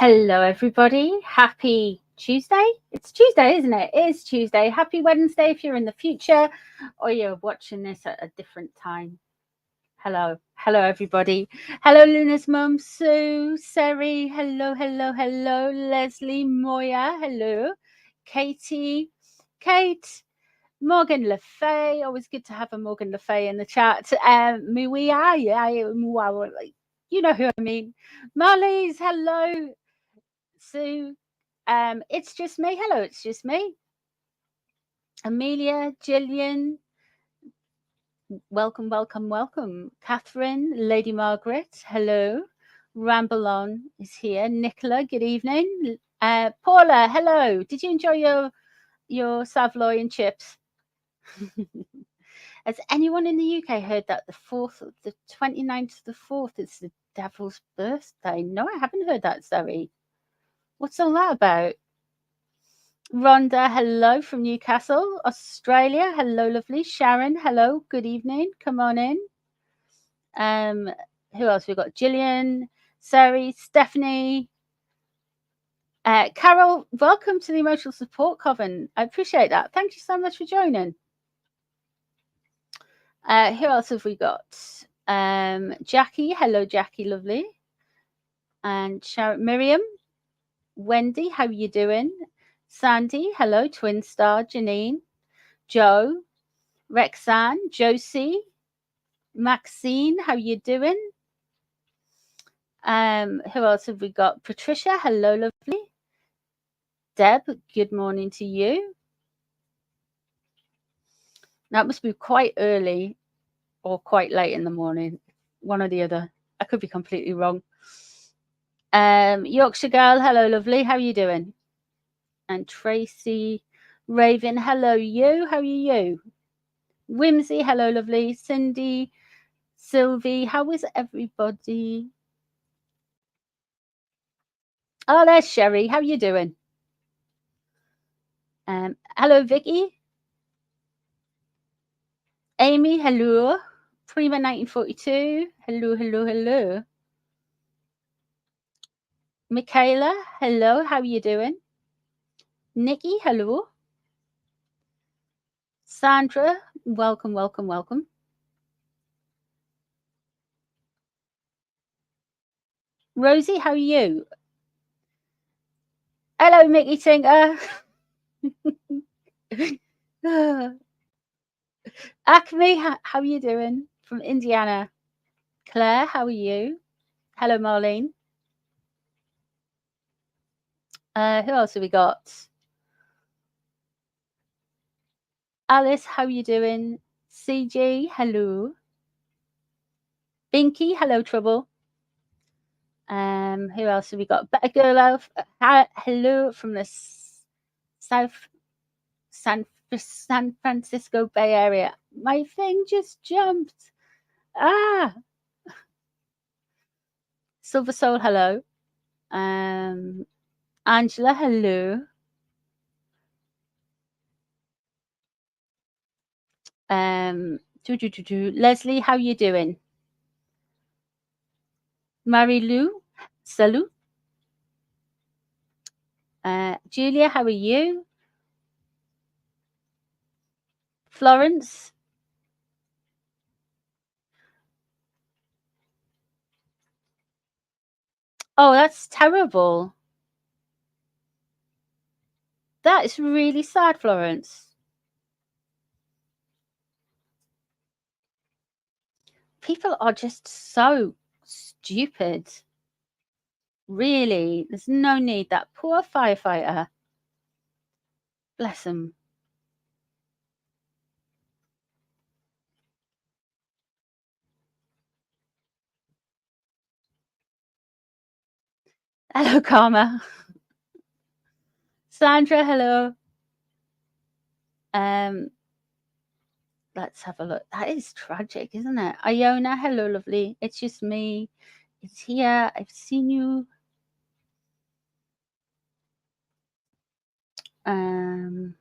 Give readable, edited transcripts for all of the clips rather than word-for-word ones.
Hello, everybody. Happy Tuesday. It's Tuesday, isn't it? It is Tuesday. Happy Wednesday if you're in the future or you're watching this at a different time. Hello. Hello, everybody. Hello, Luna's mum, Sue, Seri. Hello, hello, hello. Leslie, Moya. Hello. Katie, Kate, Morgan Le Fay. Always good to have a Morgan Le Fay in the chat. Muia, yeah, you know who I mean. Marlies, hello. Sue, it's just me. Hello, it's just me. Amelia, Gillian, welcome, welcome, welcome. Catherine, Lady Margaret, hello. Ramble On is here. Nicola, good evening. Paula, hello. Did you enjoy your Savoy and chips? Has anyone in the UK heard that the 29th of the 4th is the devil's birthday? No, I haven't heard that, Zoe. What's all that about? Rhonda, hello from Newcastle, Australia. Hello, lovely. Sharon, hello. Good evening. Come on in. Who else? We've got Gillian, Sari, Stephanie, Carol. Welcome to the Emotional Support Coven. I appreciate that. Thank you so much for joining. Who else have we got? Jackie, hello, Jackie, lovely. And Sharon, Miriam, Wendy, how are you doing? Sandy, hello, Twin Star, Janine, Joe, Rexanne, Josie, Maxine, how you doing? Who else have we got? Patricia, hello, lovely. Deb, good morning to you. That must be quite early or quite late in the morning, one or the other. I could be completely wrong. Yorkshire girl, hello, lovely. How are you doing? And Tracy, Raven, hello, you. How are you? Whimsy, hello, lovely. Cindy, Sylvie, how is everybody? Oh, there's Sherry. How are you doing? Hello, Vicky. Amy, hello. Prima 1942, hello, hello, hello. Michaela, hello. How are you doing? Nikki, hello. Sandra, welcome, welcome, welcome. Rosie, how are you? Hello, Mickey Tinker. Acme, how are you doing? From Indiana. Claire, how are you? Hello, Marlene. Who else have we got? Alice, how are you doing? CG, hello. Binky, hello, Trouble. Who else have we got? Better Girl Elf, hello from the San Francisco Bay Area. My thing just jumped. Silver Soul, hello. Angela, hello. Leslie, how you doing? Marie Lou, salut. Julia, how are you? Florence. Oh, that's terrible. That is really sad, Florence. People are just so stupid. Really, there's no need. That poor firefighter. Bless him. Hello, Karma. Sandra, hello. Let's have a look. That is tragic, isn't it? Iona, hello, lovely. It's just me. It's here. I've seen you. Hello,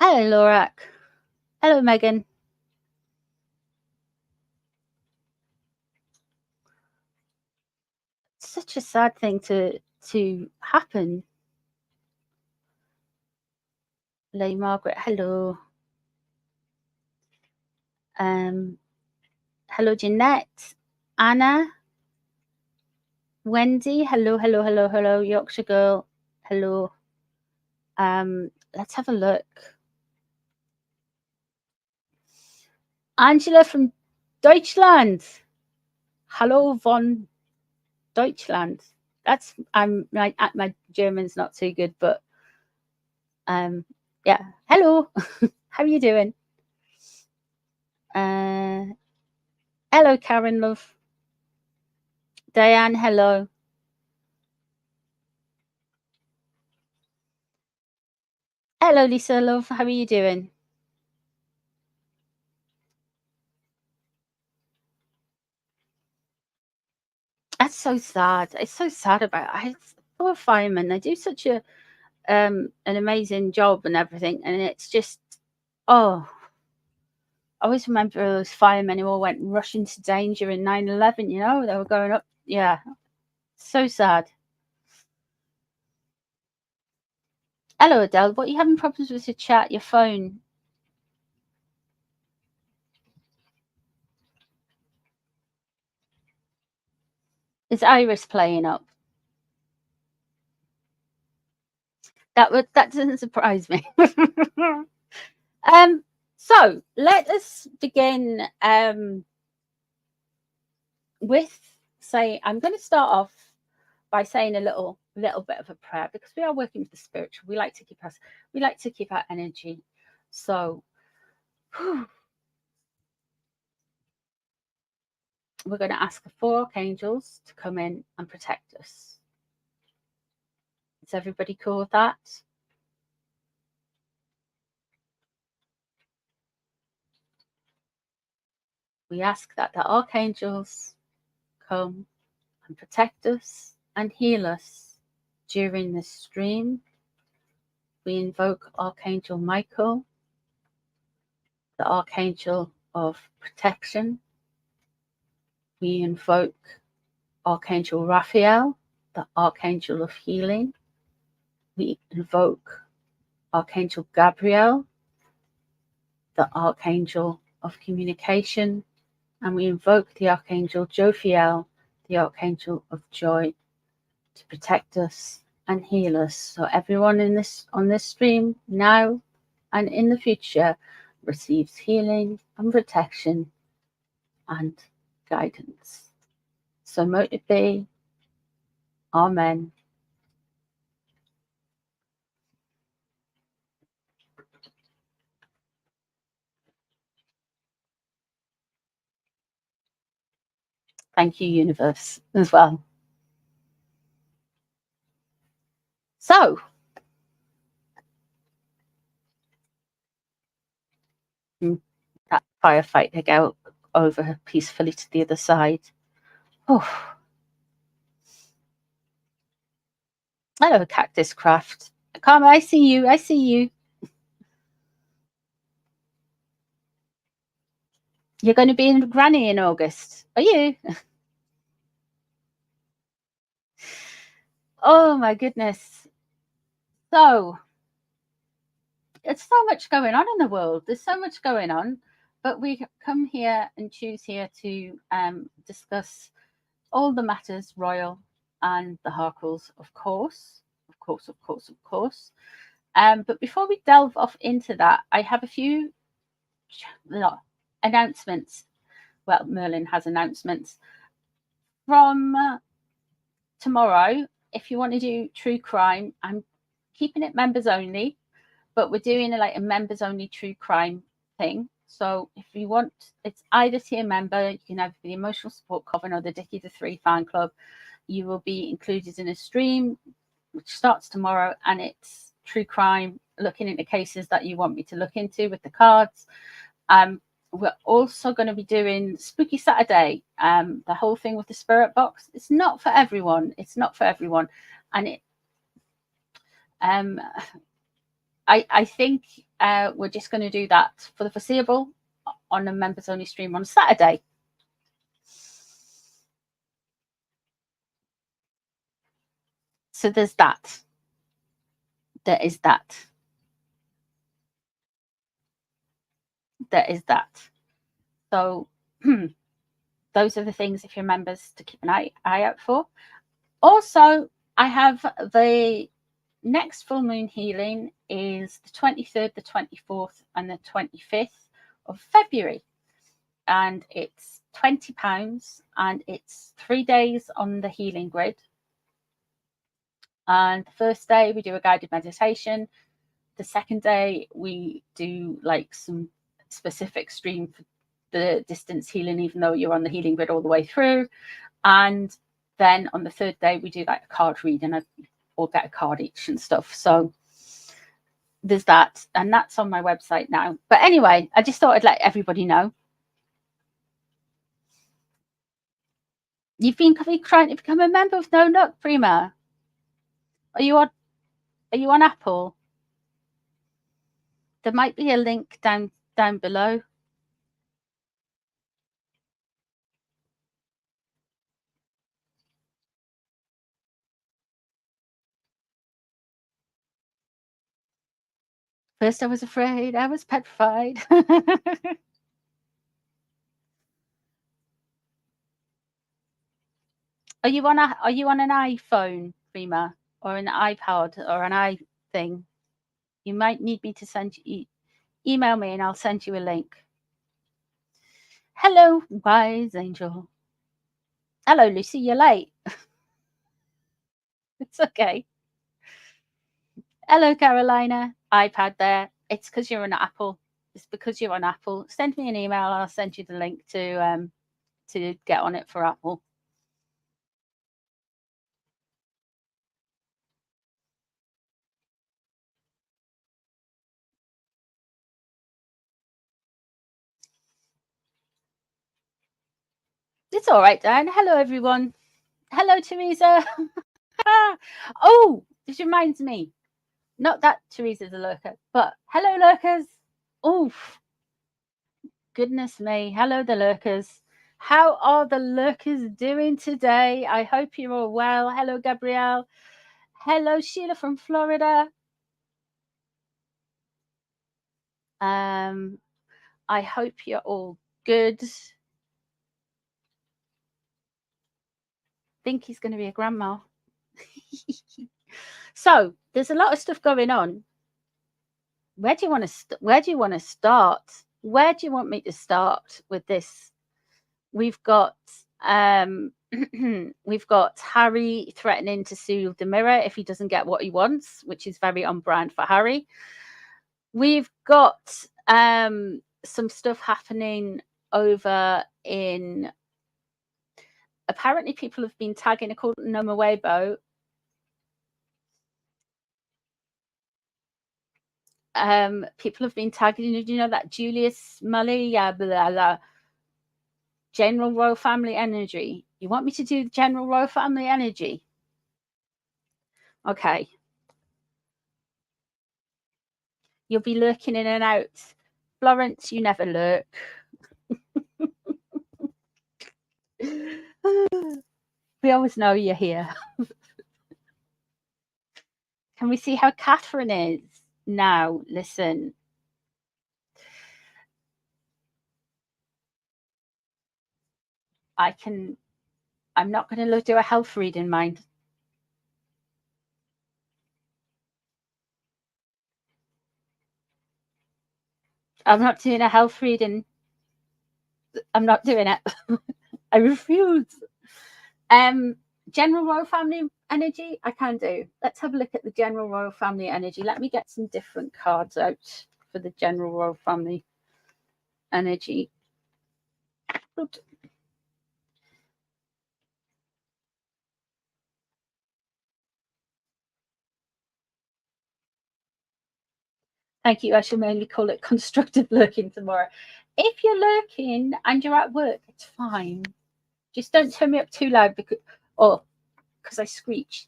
Lorak. Hello, Meghan. such a sad thing to happen. Lady Margaret, hello. Hello, Jeanette. Anna. Wendy, hello, Yorkshire girl, hello. Let's have a look. Angela from Deutschland. Hello von Deutschland. That's my German's not too good, but yeah. Hello. How are you doing? Hello, Karen love. Diane, hello. Hello, Lisa love. How are you doing? That's so sad. It's so sad about it. Poor firemen. They do such a an amazing job and everything, and it's just, oh, I always remember those firemen who all went rushing to danger in 9/11. You know, they were going up. Yeah, so sad. Hello, Adele. What are you having problems with your chat, your phone? Is Iris playing up? That doesn't surprise me. So let us begin with I'm going to start off by saying a little bit of a prayer, because we are working with the spiritual. We like to keep our energy. So we're going to ask the 4 archangels to come in and protect us. Is everybody cool with that? We ask that the archangels come and protect us and heal us during this stream. We invoke Archangel Michael, the Archangel of Protection. We invoke Archangel Raphael, the Archangel of Healing. We invoke Archangel Gabriel, the Archangel of Communication. And we invoke the Archangel Jophiel, the Archangel of Joy, to protect us and heal us. So everyone on this stream now and in the future receives healing and protection and guidance. So mote it be. Amen. Thank you, universe, as well. So that firefight to go over peacefully to the other side. Oh. Hello, Cactus Craft. Karma, I see you. You're going to be in Granny in August, are you? Oh my goodness. So it's so much going on in the world. There's so much going on, but we come here and choose here to discuss all the matters royal and the Harkles, of course. But before we delve off into that, I have a few announcements. Well, Merlin has announcements from tomorrow. If you want to do true crime, I'm keeping it members only, but we're doing a members only true crime thing. So if you want, it's either tier member, you can have the Emotional Support Coven or the Dickie the 3 fan club. You will be included in a stream which starts tomorrow, and it's true crime, looking into cases that you want me to look into with the cards. We're also going to be doing Spooky Saturday, the whole thing with the spirit box. It's not for everyone. And it I think we're just going to do that for the foreseeable on a members only stream on Saturday. So there's that. There is that. There is that. So those are the things, if you're members, to keep an eye out for. Also, I have the next full moon healing is the 23rd, the 24th, and the 25th of February. And it's £20, and it's 3 days on the healing grid. And the first day we do a guided meditation. The second day we do like some specific stream for the distance healing, even though you're on the healing grid all the way through. And then on the third day we do like a card reading, or get a card each and stuff. So there's that, and that's on my website now. But anyway, I just thought I'd let everybody know. You've been trying to become a member of No Nut, Prima. Are you on Apple? There might be a link down below. First I was afraid, I was petrified. Are you on an iPhone, Prima, or an iPod, or an iThing? You might need me to send you, email me and I'll send you a link. Hello, wise angel. Hello, Lucy, you're late. It's okay. Hello, Carolina. iPad there. It's because you're on Apple. It's because you're on Apple. Send me an email. I'll send you the link to get on it for Apple. It's all right, Dan. Hello, everyone. Hello, Teresa. Oh, this reminds me. Not that Teresa's a lurker, but hello, lurkers. Oof. Goodness me. Hello, the lurkers. How are the lurkers doing today? I hope you're all well. Hello, Gabrielle. Hello, Sheila from Florida. I hope you're all good. Think he's going to be a grandma. So there's a lot of stuff going on. Where do you want to start? Where do you want me to start with this? We've got we've got Harry threatening to sue the Mirror if he doesn't get what he wants, which is very on brand for Harry. We've got some stuff happening over in, apparently people have been tagging, according to Noma Weibo, people have been tagging, you know, that Julius Mully, blah, blah, General Royal Family Energy. You want me to do the General Royal Family Energy? Okay. You'll be lurking in and out. Florence, you never lurk. We always know you're here. Can we see how Catherine is? Now, listen. I'm not going to do a health reading, mind. I'm not doing a health reading. I'm not doing it. I refuse. General Royal Family Energy, I can do. Let's have a look at the General Royal Family Energy. Let me get some different cards out for the General Royal Family Energy. Oops. Thank you. I shall mainly call it constructive lurking tomorrow. If you're lurking and you're at work, it's fine. Just don't turn me up too loud because I screech.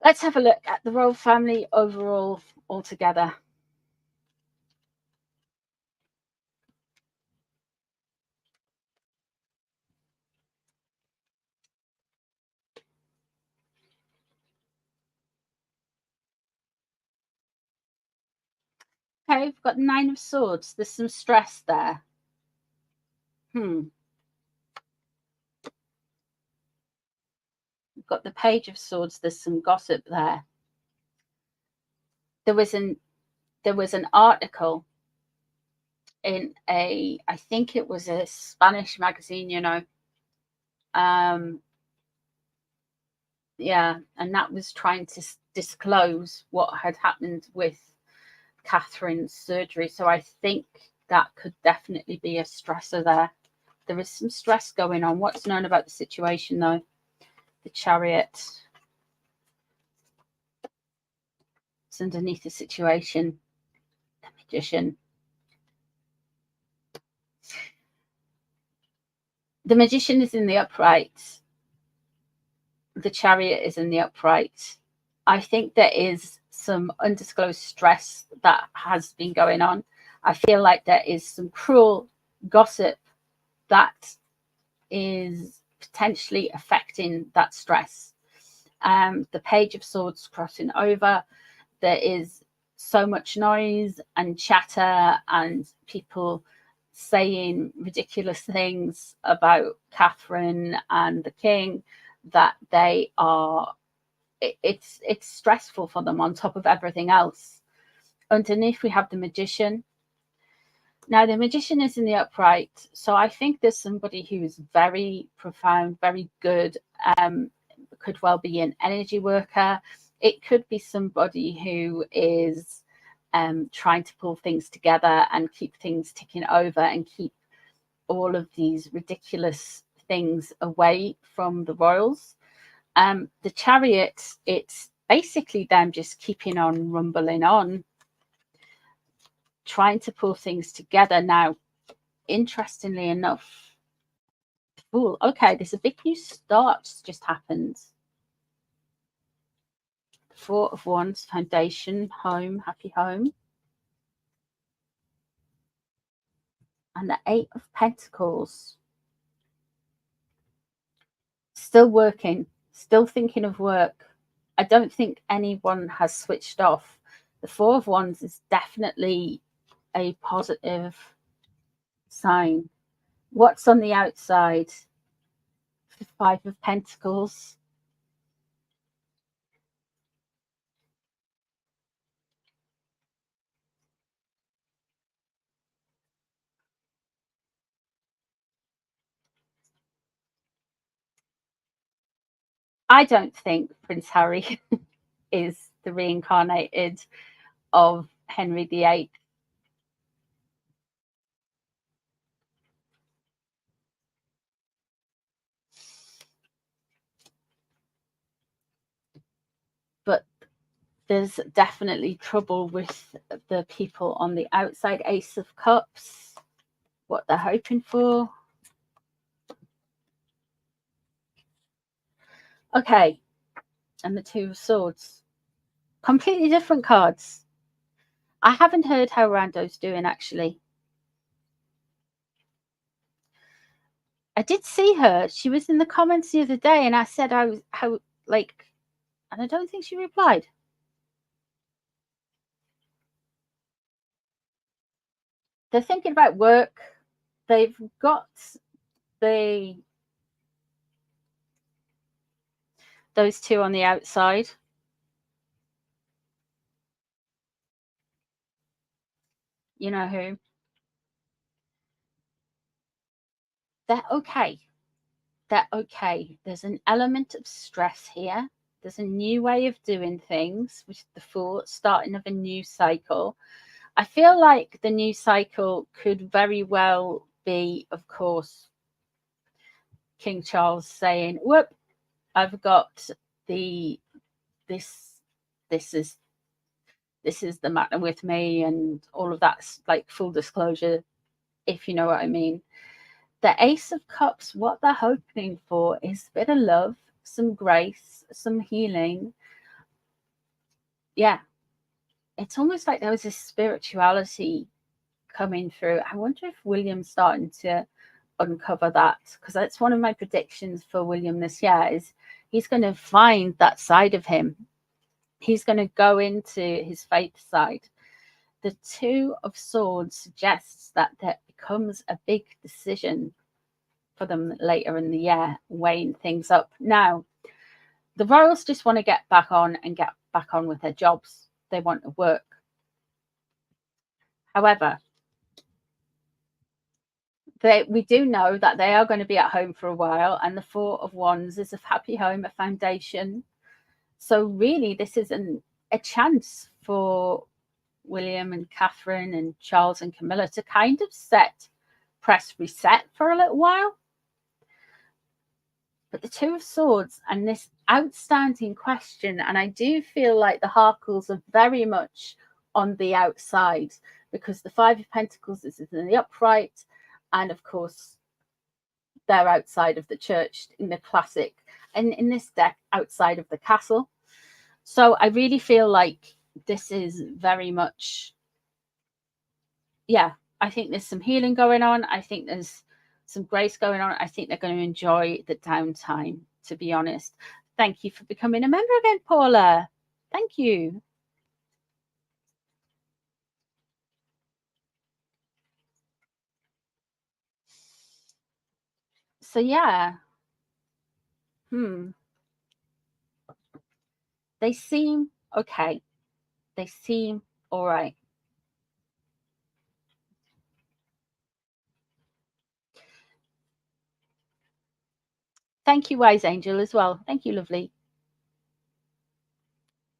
Let's have a look at the royal family overall altogether. Okay, we've got 9 of Swords. There's some stress there. We've got the Page of Swords. There's some gossip there. There was an article in I think it was a Spanish magazine, yeah, and that was trying to disclose what had happened with Catherine's surgery. So I think that could definitely be a stressor there. There is some stress going on. What's known about the situation, though? The Chariot. It's underneath the situation. The Magician. The Magician is in the upright. The Chariot is in the upright. I think there is some undisclosed stress that has been going on. I feel like there is some cruel gossip that is potentially affecting that stress. The Page of Swords crossing over. There is so much noise and chatter and people saying ridiculous things about Catherine and the King that they are, it's stressful for them on top of everything else. Underneath we have the Magician. Now the Magician is in the upright, so I think there's somebody who is very profound, very good, could well be an energy worker. It could be somebody who is trying to pull things together and keep things ticking over and keep all of these ridiculous things away from the royals. The Chariot, it's basically them just keeping on rumbling on, trying to pull things together. Now, interestingly enough, Fool. Okay, there's a big new start just happened. 4 of Wands, foundation, home, happy home. And the 8 of Pentacles. Still working, still thinking of work. I don't think anyone has switched off. The 4 of Wands is definitely a positive sign. What's on the outside? The 5 of Pentacles. I don't think Prince Harry is the reincarnated of Henry VIII. But there's definitely trouble with the people on the outside. Ace of Cups, what they're hoping for. Okay, and the 2 of Swords. Completely different cards. I haven't heard how Rando's doing, actually. I did see her. She was in the comments the other day, and I said and I don't think she replied. They're thinking about work. They've got those 2 on the outside. You know who? They're okay. They're okay. There's an element of stress here. There's a new way of doing things with the Fool, starting of a new cycle. I feel like the new cycle could very well be, of course, King Charles saying, whoop, I've got this is the matter with me, and all of that's like full disclosure, if you know what I mean. The Ace of Cups, what they're hoping for is a bit of love, some grace, some healing. Yeah, it's almost like there was this spirituality coming through. I wonder if William's starting to uncover that, because that's one of my predictions for William this year, is he's going to find that side of him. He's going to go into his faith side. the Two of Swords suggests that there becomes a big decision for them later in the year, weighing things up. Now, the royals just want to get back on with their jobs. They want to work. However, we do know that they are going to be at home for a while, and the Four of Wands is a happy home, a foundation. So really, this is a chance for William and Catherine and Charles and Camilla to kind of press reset for a little while. But the Two of Swords and this outstanding question, and I do feel like the Harkles are very much on the outside, because the Five of Pentacles is in the upright, and of course they're outside of the church in the classic, and in this deck outside of the castle. So I really feel like this is very much, yeah, I think there's some healing going on. I think there's some grace going on. I think they're going to enjoy the downtime, to be honest. Thank you for becoming a member again, Paula. Thank you. So yeah. They seem okay. They seem all right. Thank you, Wise Angel, as well. Thank you, lovely.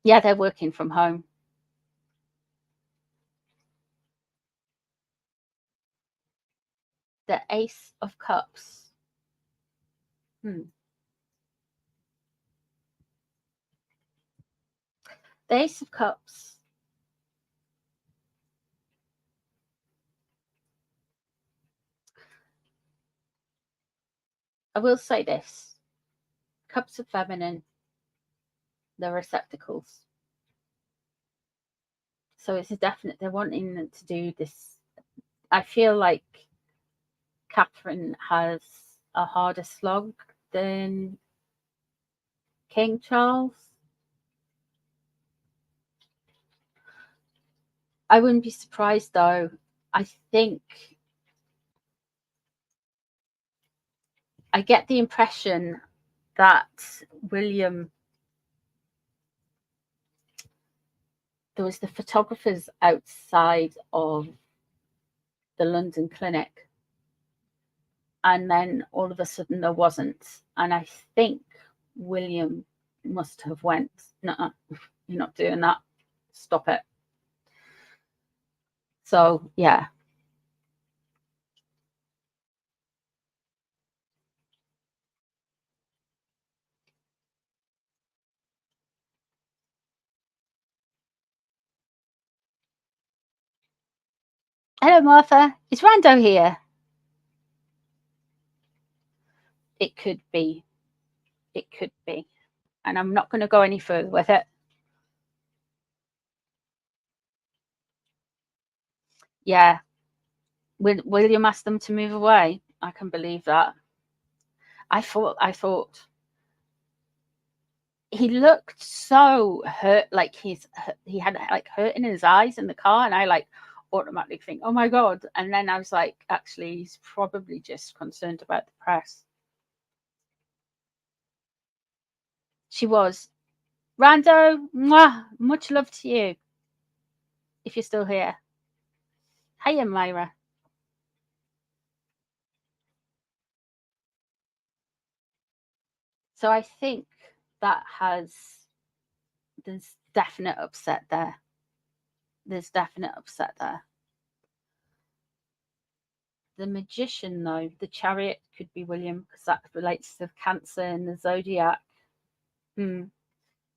Yeah, they're working from home. The Ace of Cups. The Ace of Cups. I will say this. Cups of Feminine, the receptacles. So it's a definite, they're wanting to do this. I feel like Catherine has a harder slog than King Charles. I wouldn't be surprised though. I think I get the impression that William, there was the photographers outside of the London clinic, and then all of a sudden there wasn't, and I think William must have went, no, you're not doing that, stop it. So yeah. Hello, Martha. Is Rando here? It could be. It could be. And I'm not going to go any further with it. Yeah. William asked them to move away. I can believe that. I thought he looked so hurt, like he had like hurt in his eyes in the car, and I like automatically think, oh my God. And then I was like, actually, he's probably just concerned about the press. She was. Rando, mwah, much love to you, if you're still here. Hiya, Myra. So I think there's definite upset there. There's definite upset there. The Magician, though, the Chariot could be William, because that relates to Cancer and the Zodiac. The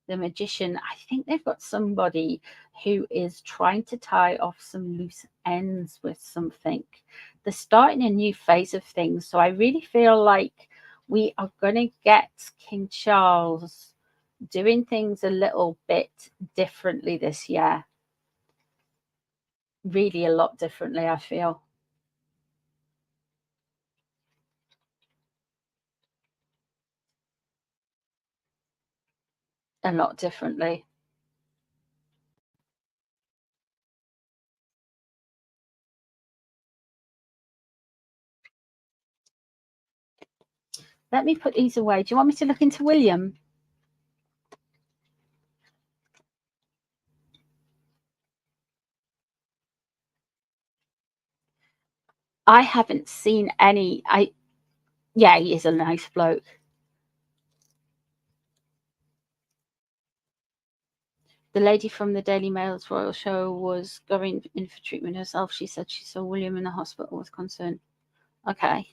Magician, I think they've got somebody who is trying to tie off some loose ends with something. They're starting a new phase of things. So I really feel like we are going to get King Charles doing things a little bit differently this year. Really a lot differently, I feel. A lot differently. Let me put these away. Do you want me to look into William? I haven't seen any. Yeah, he is a nice bloke. The lady from the Daily Mail's Royal Show was going in for treatment herself. She said she saw William in the hospital with concern. Okay.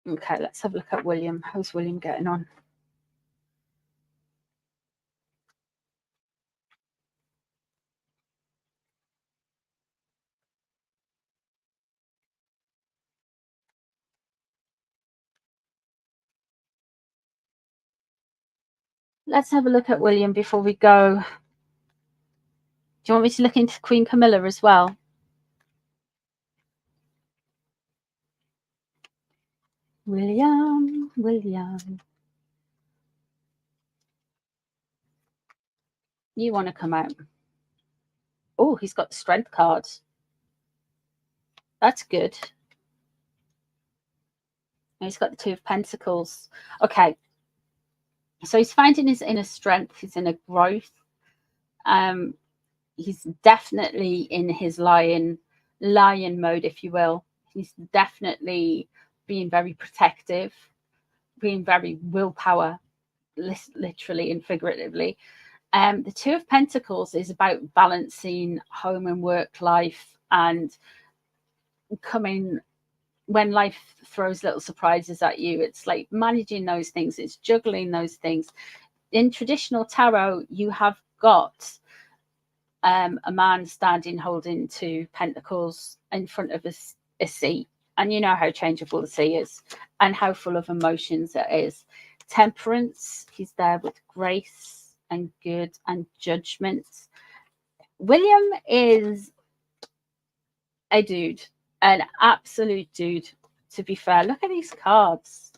Okay, let's have a look at William. How's William getting on? Let's have a look at William before we go. Do you want me to look into Queen Camilla as well? William. You want to come out? Oh, he's got the strength cards. That's good. And he's got the Two of Pentacles. Okay. So he's finding his inner strength, his inner growth. He's definitely in his lion mode, if you will. He's definitely being very protective, being very willpower, literally and figuratively. The Two of Pentacles is about balancing home and work life, and coming when life throws little surprises at you. It's like managing those things, it's juggling those things. In traditional tarot, you have got a man standing holding two pentacles in front of a sea, and you know how changeable the sea is and how full of emotions it is. Temperance, he's there with grace and good and judgment. William is a dude, an absolute dude, to be fair. Look at these cards.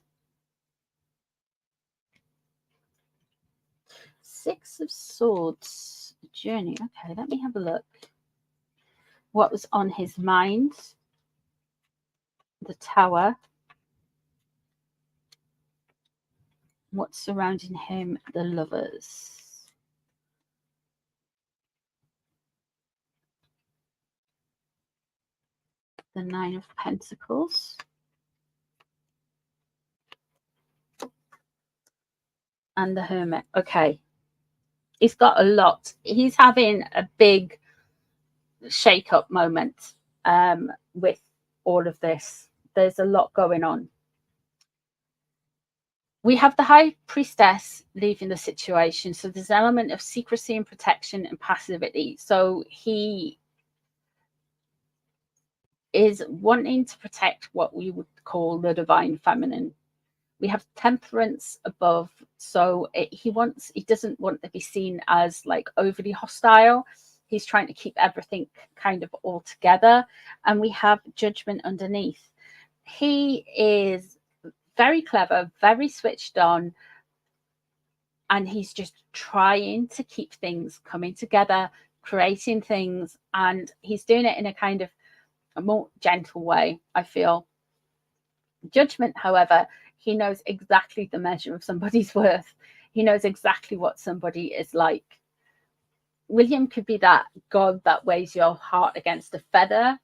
Six of Swords, journey. Okay, let me have a look. What was on his mind? The Tower. What's surrounding him? The Lovers. The Nine of Pentacles. And the Hermit. Okay. He's got a lot. He's having a big shake-up moment with all of this. There's a lot going on. We have the High Priestess leaving the situation. So there's an element of secrecy and protection and passivity. So he is wanting to protect what we would call the divine feminine. We have Temperance above. So he doesn't want to be seen as like overly hostile. He's trying to keep everything kind of all together. And we have Judgment underneath. He is very clever, very switched on, and he's just trying to keep things coming together, creating things, and he's doing it in a kind of a more gentle way, I feel. Judgment, however, he knows exactly the measure of somebody's worth. He knows exactly what somebody is like. William could be that god that weighs your heart against a feather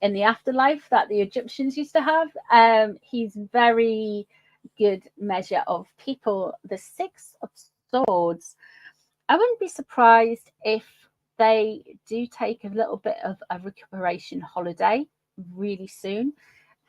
in the afterlife that the Egyptians used to have. He's very good measure of people. The Six of Swords, I wouldn't be surprised if they do take a little bit of a recuperation holiday really soon.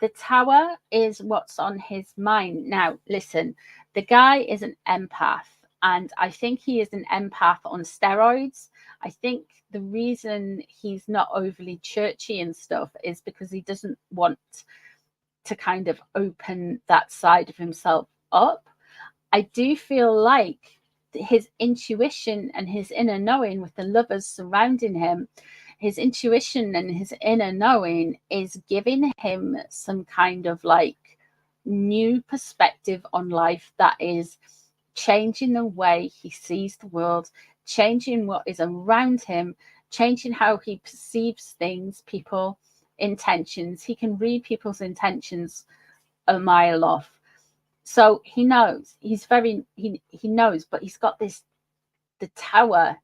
The Tower is what's on his mind. Now, listen, the guy is an empath, and I think he is an empath on steroids. I think the reason he's not overly churchy and stuff is because he doesn't want to kind of open that side of himself up. I do feel like his intuition and his inner knowing, with the Lovers surrounding him, his intuition and his inner knowing is giving him some kind of like new perspective on life that is changing the way he sees the world, changing what is around him, changing how he perceives things, people, intentions. He can read people's intentions a mile off. So he knows. He knows, but he's got this, the tower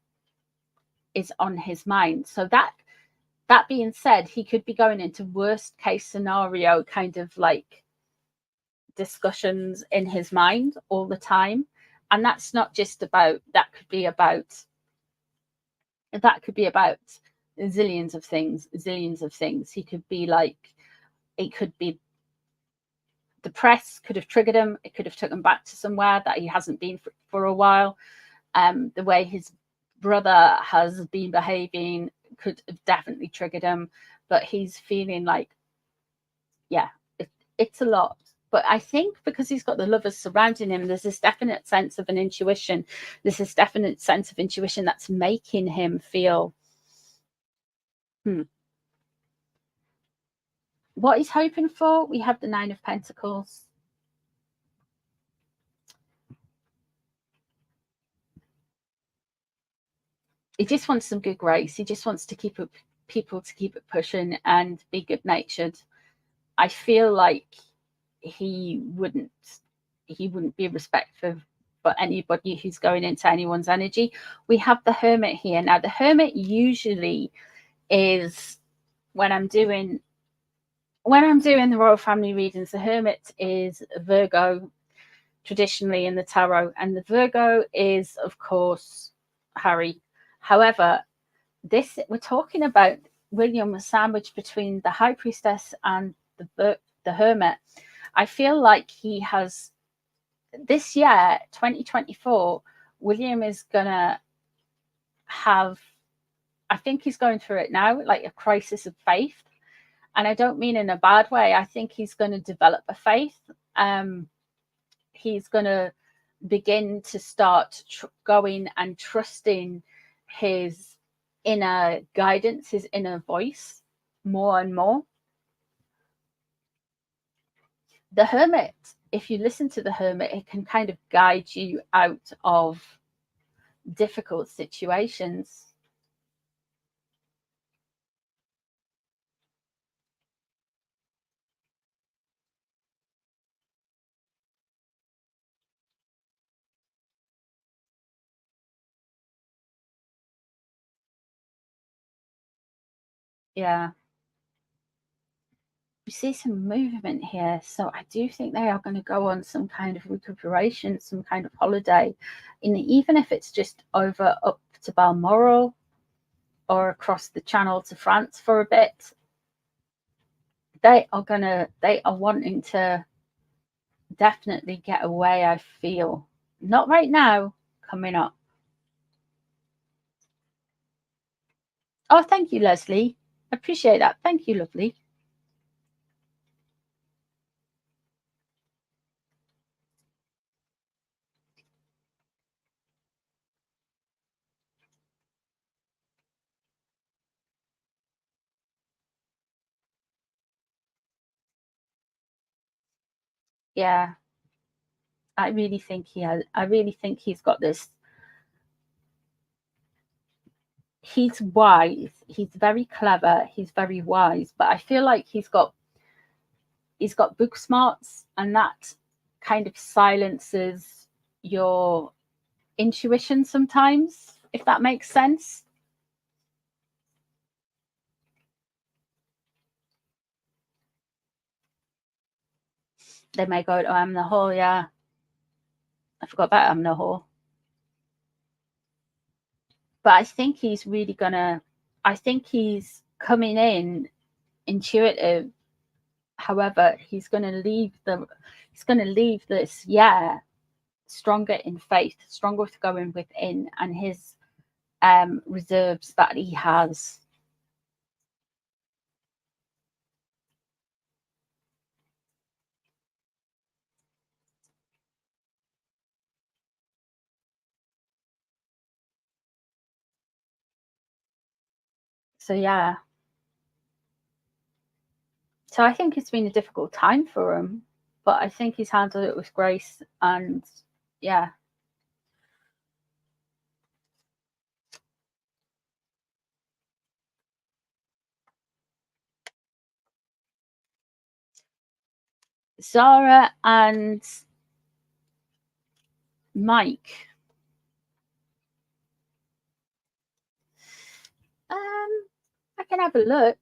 is on his mind. So that being said, he could be going into worst case scenario kind of like discussions in his mind all the time. And that's not just about, that could be about zillions of things. He could be like, it could be the press could have triggered him. It could have taken him back to somewhere that he hasn't been for a while. The way his brother has been behaving could have definitely triggered him. But he's feeling like, yeah, it's a lot. But I think because he's got the lovers surrounding him, there's this definite sense of an intuition. There's this definite sense of intuition that's making him feel, what he's hoping for. We have the Nine of Pentacles. He just wants some good grace. He just wants to keep it, people to keep it pushing and be good natured. I feel like he wouldn't be respectful for anybody who's going into anyone's energy. We have the Hermit here. Now the Hermit usually is, when I'm doing the royal family readings, the Hermit is Virgo traditionally in the tarot, and the Virgo is of course Harry. However, this, we're talking about William was sandwiched between the High Priestess and the Hermit. I feel like he has, this year 2024, William is gonna have, I think he's going through it now, like a crisis of faith. And I don't mean in a bad way. I think he's going to develop a faith. He's going to begin to start going and trusting his inner guidance, his inner voice more and more. The Hermit, if you listen to the Hermit, it can kind of guide you out of difficult situations. Yeah. We see some movement here. So I do think they are going to go on some kind of recuperation, some kind of holiday. And even if it's just over up to Balmoral or across the channel to France for a bit, they are wanting to definitely get away, I feel. Not right now, coming up. Oh, thank you, Leslie. Appreciate that. Thank you, lovely. Yeah, I really think he has. I really think he's got this. He's wise. He's very clever. He's very wise. But I feel like he's got book smarts, and that kind of silences your intuition sometimes, if that makes sense. They may go, oh, I'm the whore, yeah. I forgot about I'm the whore. But I think he's really gonna, I think he's coming in intuitive. However, he's gonna leave this, yeah, stronger in faith, stronger with going within and his reserves that he has. So yeah. So I think it's been a difficult time for him. but I think he's handled it with grace, and yeah. Zara and Mike. I can have a look.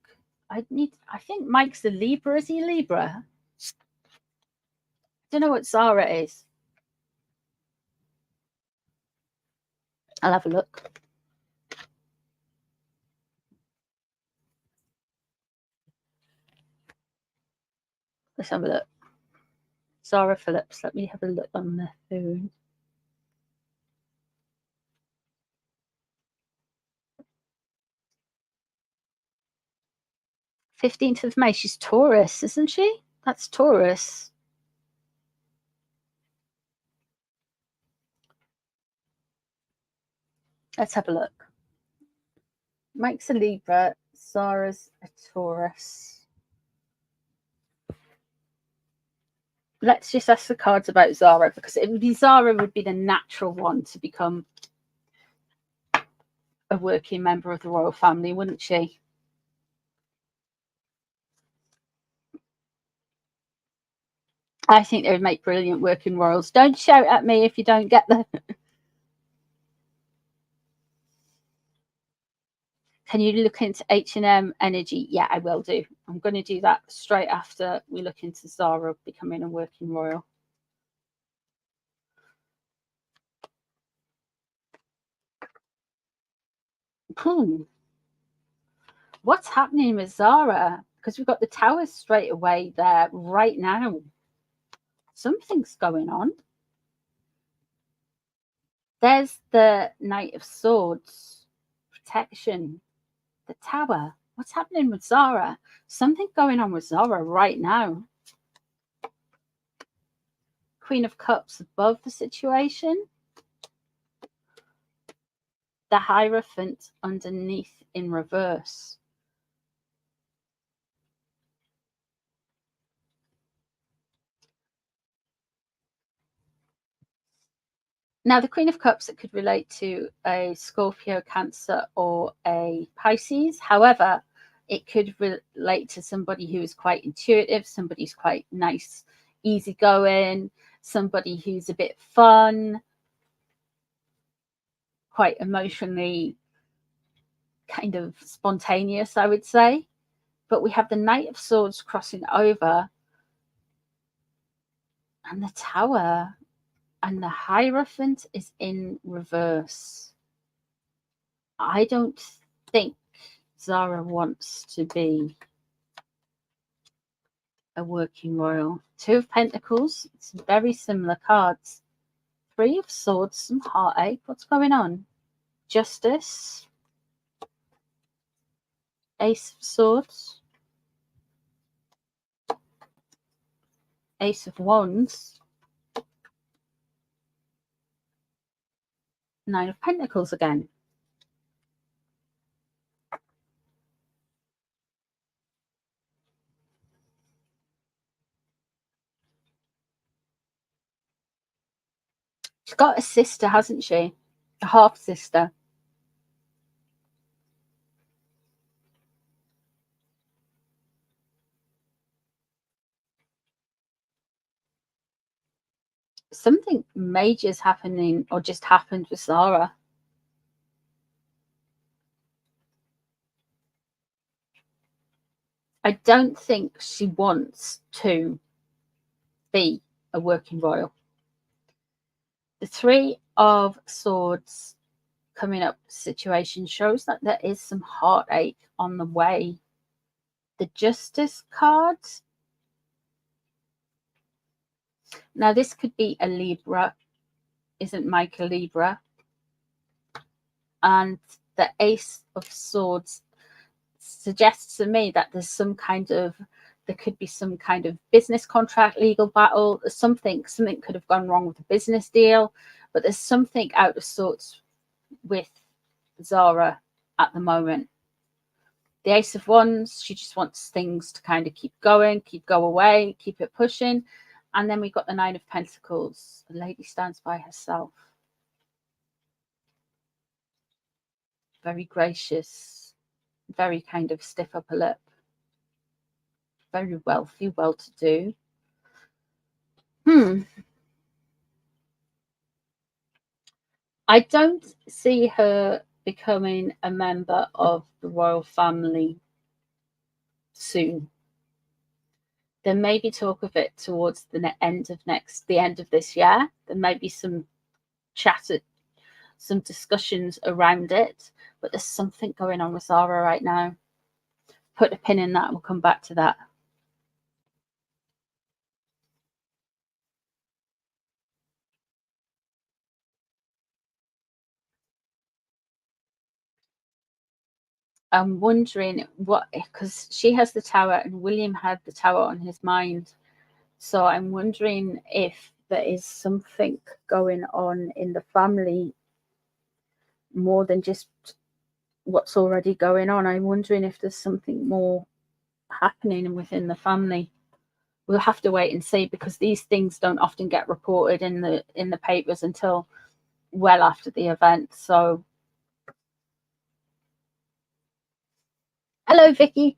I think Mike's a Libra. Is he a Libra? I don't know what Zara is. I'll have a look. Let's have a look. Zara Phillips. Let me have a look on the phone. 15th of May. She's Taurus, isn't she? That's Taurus. Let's have a look. Mike's a Libra. Zara's a Taurus. Let's just ask the cards about Zara, because it would be Zara would be the natural one to become a working member of the royal family, wouldn't she? I think they would make brilliant working royals. Don't shout at me if you don't get them. Can you look into H&M energy? Yeah, I will do. I'm going to do that straight after we look into Zara becoming a working royal. What's happening with Zara? Because we've got the towers straight away there right now. Something's going on. There's the Knight of Swords, protection, the tower. What's happening with Zara? Something going on with Zara right now. Queen of Cups above the situation. The Hierophant underneath in reverse. Now, the Queen of Cups, it could relate to a Scorpio, Cancer, or a Pisces. However, it could relate to somebody who is quite intuitive, somebody who's quite nice, easygoing, somebody who's a bit fun, quite emotionally kind of spontaneous, I would say. But we have the Knight of Swords crossing over, and the Tower, and the Hierophant is in reverse. I don't think Zara wants to be a working royal. Two of Pentacles, it's very similar cards. Three of Swords, some heartache. What's going on? Justice. Ace of Swords. Ace of Wands. Nine of Pentacles again. She's got a sister, hasn't she? A half sister. Something major is happening, or just happened with Zara. I don't think she wants to be a working royal. The Three of Swords coming up situation shows that there is some heartache on the way. The Justice card. Now, this could be a Libra. Isn't Mike a Libra? And the Ace of Swords suggests to me that there could be some kind of business contract, legal battle, something could have gone wrong with the business deal, but there's something out of sorts with Zara at the moment. The Ace of Wands, she just wants things to kind of keep going, keep it pushing. And then we got the Nine of Pentacles. The lady stands by herself. Very gracious, very kind of stiff upper lip. Very wealthy, well-to-do. I don't see her becoming a member of the royal family soon. There may be talk of it towards the end of this year. There may be some chatter, some discussions around it, but there's something going on with Zara right now. Put a pin in that. We'll come back to that. I'm wondering what, because she has the tower and William had the tower on his mind. So I'm wondering if there is something going on in the family more than just what's already going on. I'm wondering if there's something more happening within the family. We'll have to wait and see, because these things don't often get reported in the papers until well after the event. So hello, Vicky.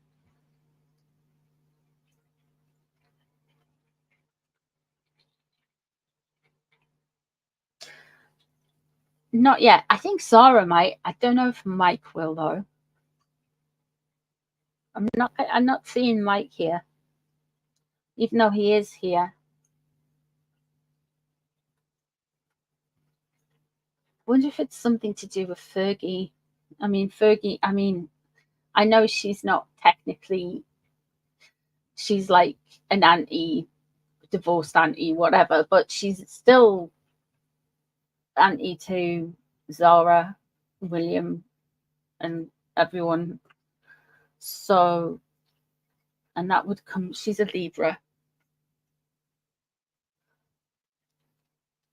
Not yet. I think Zara might. I don't know if Mike will though. I'm not seeing Mike here, even though he is here. I wonder if it's something to do with Fergie. Fergie, I know she's not technically, she's like an auntie, divorced auntie, whatever, but she's still auntie to Zara, William, and everyone. So, and that would come, she's a Libra.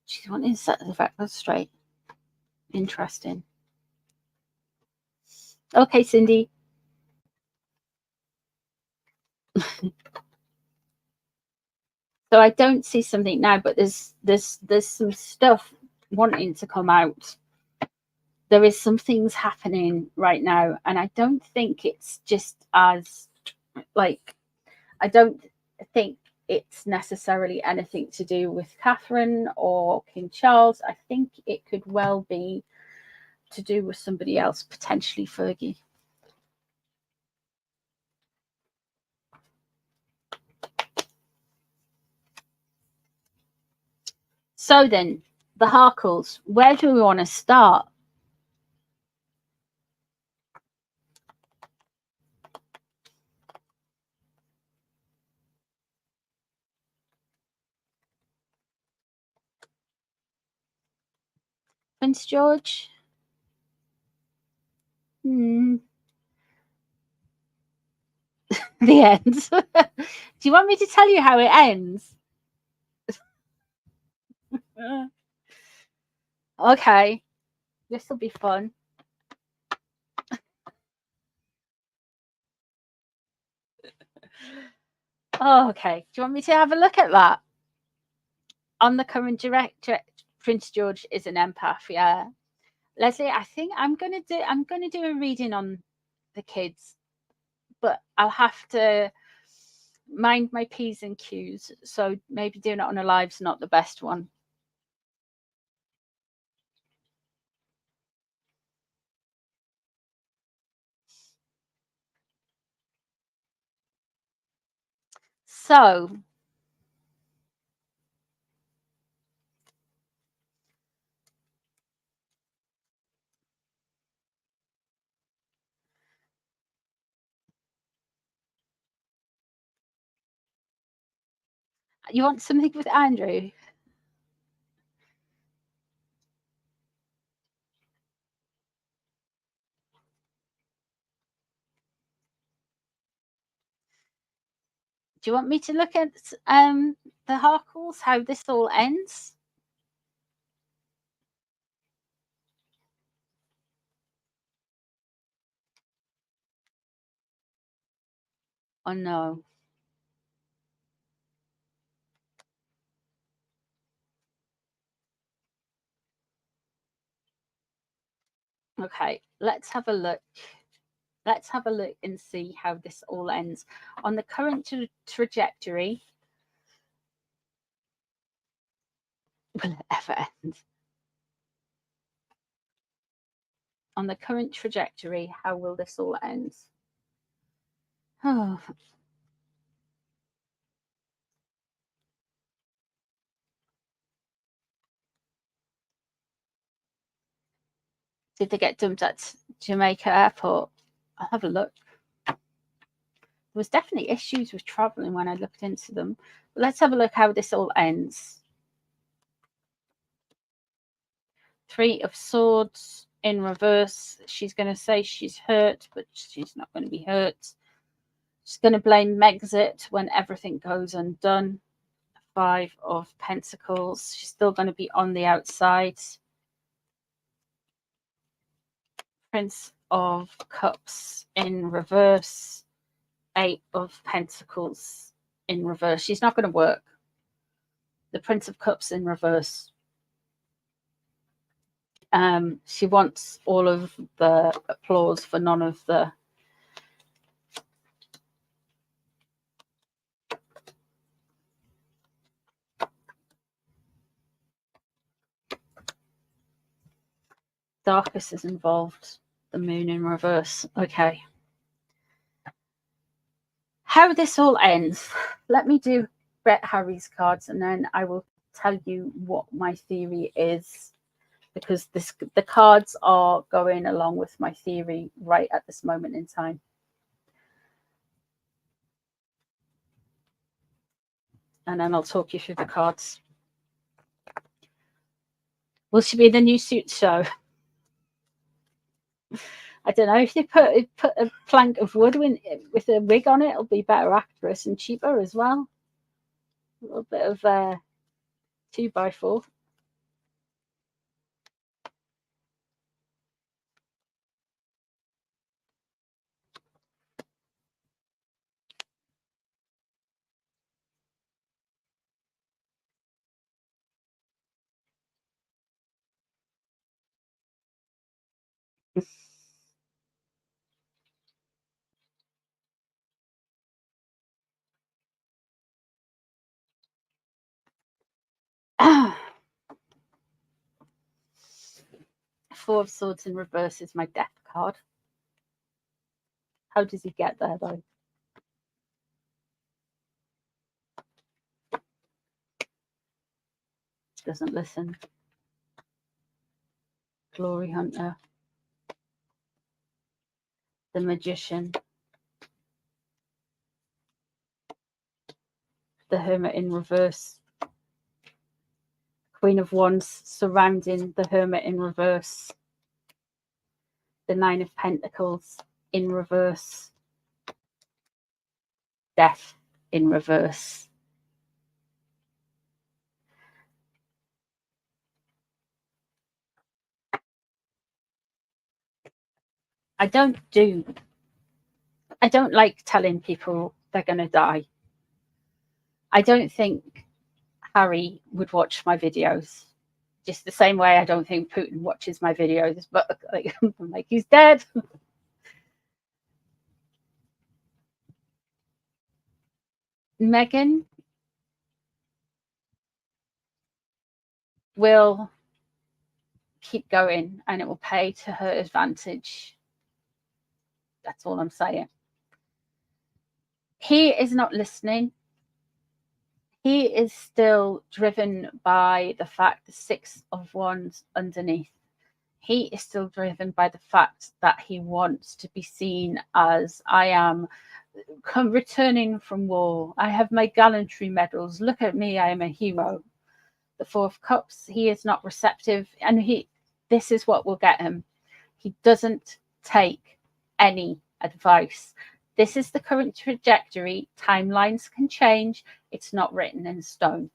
She's wanting to set the record straight. Interesting. Okay, Cindy. So I don't see something now, but there's some stuff wanting to come out. There is some things happening right now, and I don't think it's just as like, I don't think it's necessarily anything to do with Catherine or King Charles. I think it could well be to do with somebody else, potentially Fergie. So then, the Harkles, where do we want to start? Prince George? The end. Do you want me to tell you how it ends? Okay, this will be fun. Oh, okay. Do you want me to have a look at that? On the current director, Prince George is an empath. Yeah, Leslie, I think I'm gonna do a reading on the kids, but I'll have to mind my P's and Q's. So maybe doing it on a live's not the best one. So you want something with Andrew? Do you want me to look at the Harkles, how this all ends? Oh no. Okay, let's have a look. Let's have a look and see how this all ends. On the current trajectory, will it ever end? On the current trajectory, how will this all end? Oh. Did they get dumped at Jamaica airport? I'll have a look. There was definitely issues with traveling when I looked into them. But let's have a look how this all ends. 3 of Swords in reverse. She's going to say she's hurt, but she's not going to be hurt. She's going to blame Megxit when everything goes undone. 5 of Pentacles. She's still going to be on the outside. Prince of Cups in reverse. 8 of Pentacles in reverse. She's not going to work. The Prince of Cups in reverse. She wants all of the applause for none of the darkness is involved. The Moon in reverse. Okay. How this all ends. Let me do Brett Harry's cards and then I will tell you what my theory is, because the cards are going along with my theory right at this moment in time. And then I'll talk you through the cards. Will she be in the new Suits show? I don't know. If they put a plank of wood with a wig on it, it'll be better actress and cheaper as well. A little bit of 2x4. Four of Swords in reverse is my death card. How does he get there, though? Doesn't listen. Glory Hunter. The Magician. The Hermit in reverse. Queen of Wands surrounding the Hermit in reverse. The Nine of Pentacles in reverse. Death in reverse. I don't like telling people they're going to die. I don't think Harry would watch my videos. Just the same way I don't think Putin watches my videos, but like he's dead. Meghan will keep going and it will pay to her advantage. That's all I'm saying. He is not listening. He is still driven by the fact the 6 of Wands underneath. He is still driven by the fact that he wants to be seen as, I am returning from war. I have my gallantry medals. Look at me, I am a hero. The 4 of Cups, he is not receptive, and this is what will get him. He doesn't take any advice. This is the current trajectory. Timelines can change. It's not written in stone.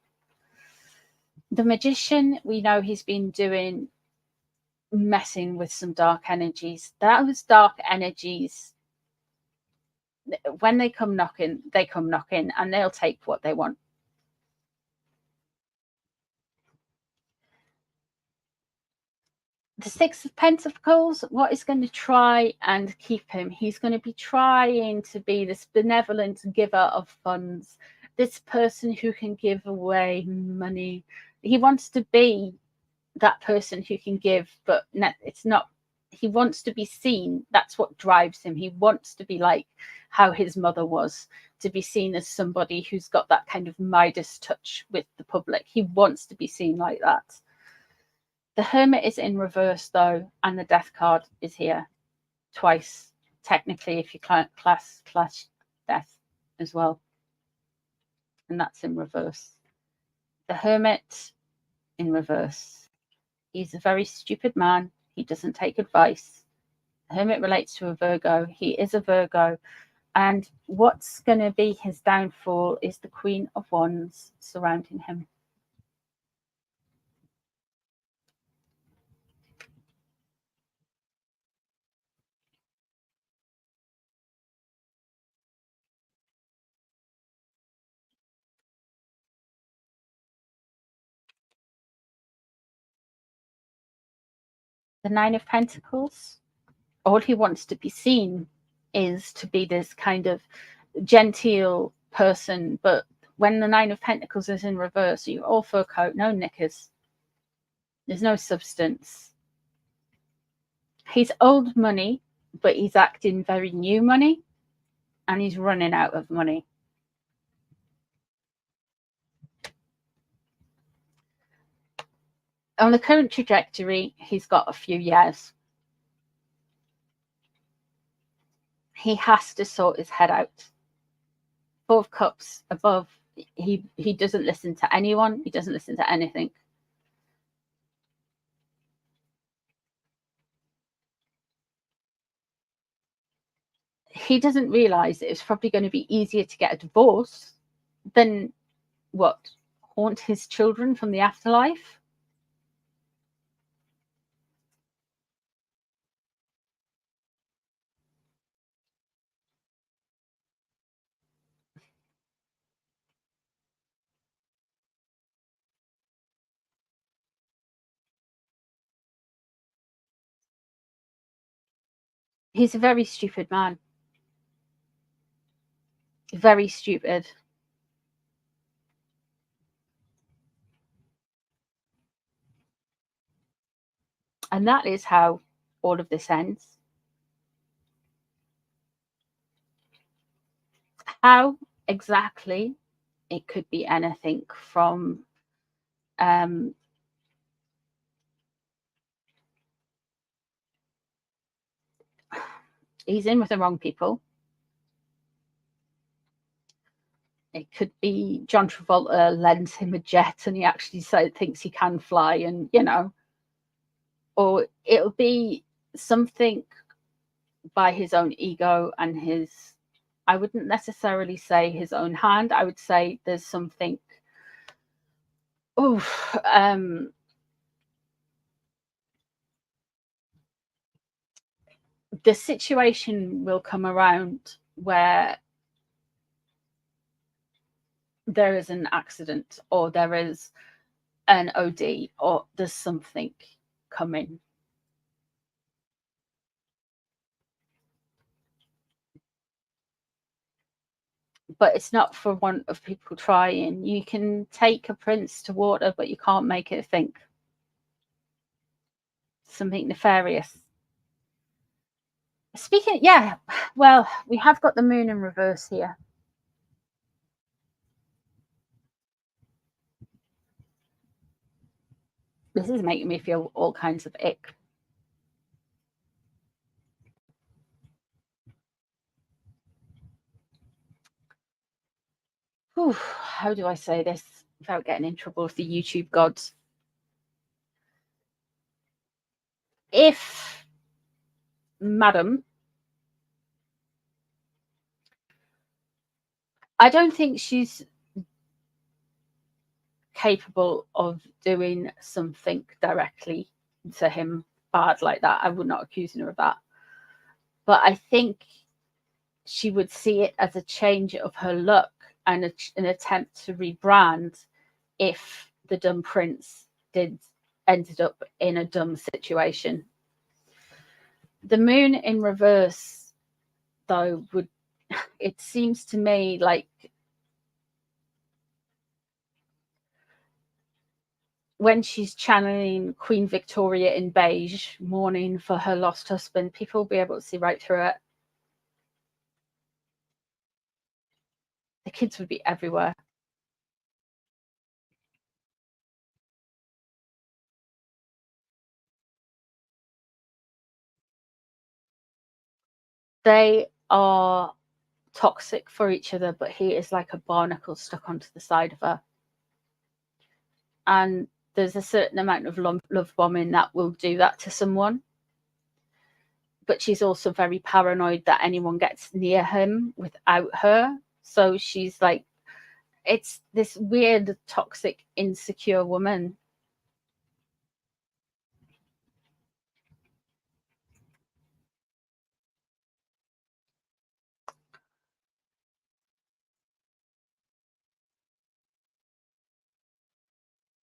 The Magician, we know he's been messing with some dark energies. Those dark energies, when they come knocking, and they'll take what they want. The Six of Pentacles, what is going to try and keep him? He's going to be trying to be this benevolent giver of funds, this person who can give away money. He wants to be that person who can give, but it's not. He wants to be seen. That's what drives him. He wants to be like how his mother was, to be seen as somebody who's got that kind of Midas touch with the public. He wants to be seen like that. The Hermit is in reverse though, and the Death card is here twice, technically, if you class Death as well. And that's in reverse. The Hermit in reverse. He's a very stupid man. He doesn't take advice. The Hermit relates to a Virgo. He is a Virgo. And what's going to be his downfall is the Queen of Wands surrounding him. The Nine of Pentacles, all he wants to be seen is to be this kind of genteel person. But when the Nine of Pentacles is in reverse, you all fur coat, no knickers. There's no substance. He's old money, but he's acting very new money, and he's running out of money. On the current trajectory, he's got a few years. He has to sort his head out. Four of Cups above, he doesn't listen to anyone. He doesn't listen to anything. He doesn't realize that it's probably going to be easier to get a divorce than what? Haunt his children from the afterlife. He's a very stupid man. Very stupid. And that is how all of this ends. How exactly? It could be anything from he's in with the wrong people. It could be John Travolta lends him a jet and he actually thinks he can fly, and or it'll be something by his own ego and his, I wouldn't necessarily say his own hand. I would say there's something, the situation will come around where there is an accident or there is an OD or there's something coming. But it's not for want of people trying. You can take a prince to water, but you can't make it think. Something nefarious. Speaking, yeah, well, we have got the moon in reverse here. This is making me feel all kinds of ick. Whew, how do I say this without getting in trouble with the YouTube gods? If Madam, I don't think she's capable of doing something directly to him bad like that. I would not accuse her of that. But I think she would see it as a change of her look and an attempt to rebrand if the dumb prince did ended up in a dumb situation. The moon in reverse, though, it seems to me like when she's channeling Queen Victoria in beige, mourning for her lost husband, people will be able to see right through it. The kids would be everywhere. They are toxic for each other, but he is like a barnacle stuck onto the side of her. And there's a certain amount of love bombing that will do that to someone. But she's also very paranoid that anyone gets near him without her. So she's like, it's this weird, toxic, insecure woman.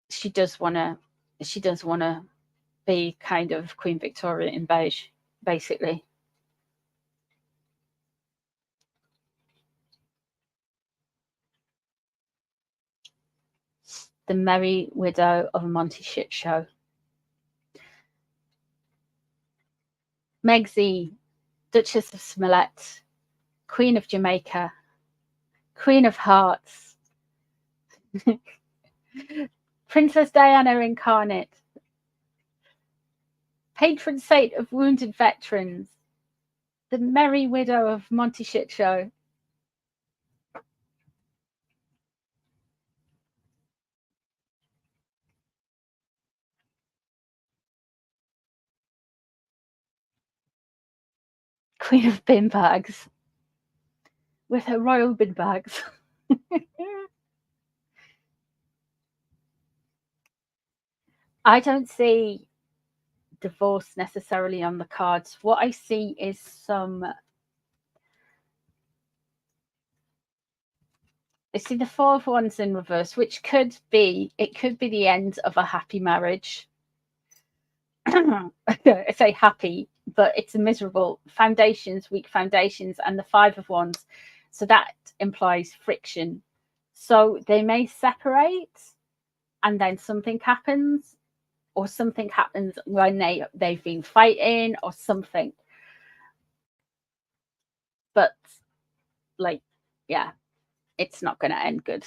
She does want to be kind of Queen Victoria in beige, basically. The Merry Widow of a Monty Shit Show. Megzy, Duchess of Smollett, Queen of Jamaica, Queen of Hearts, Princess Diana incarnate, patron saint of wounded veterans, the Merry Widow of Monty Shit Show. Queen of bin bags, with her royal bin bags. I don't see divorce necessarily on the cards. What I see is I see the Four of Wands in reverse, which could be the end of a happy marriage. I say happy, but it's a miserable foundations, weak foundations, and the Five of Wands. So that implies friction. So they may separate and then something happens, or something happens when they've been fighting or something. But like, yeah, it's not going to end good.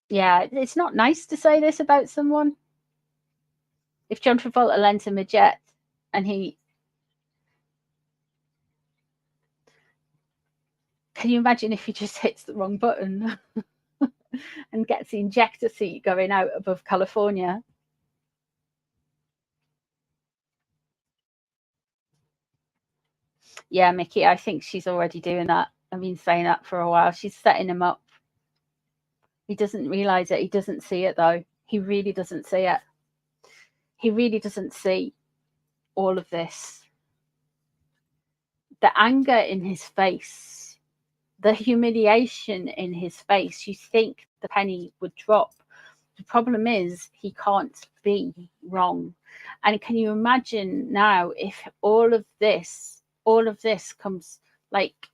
Yeah, it's not nice to say this about someone. If John Travolta lent him a jet and can you imagine if he just hits the wrong button and gets the injector seat going out above California? Yeah, Mickey, I think she's already doing that. I've been saying that for a while. She's setting him up. He doesn't realize it. He doesn't see it, though. He really doesn't see it. He really doesn't see all of this. The anger in his face, the humiliation in his face. You think the penny would drop. The problem is he can't be wrong. And can you imagine now if all of this comes, like,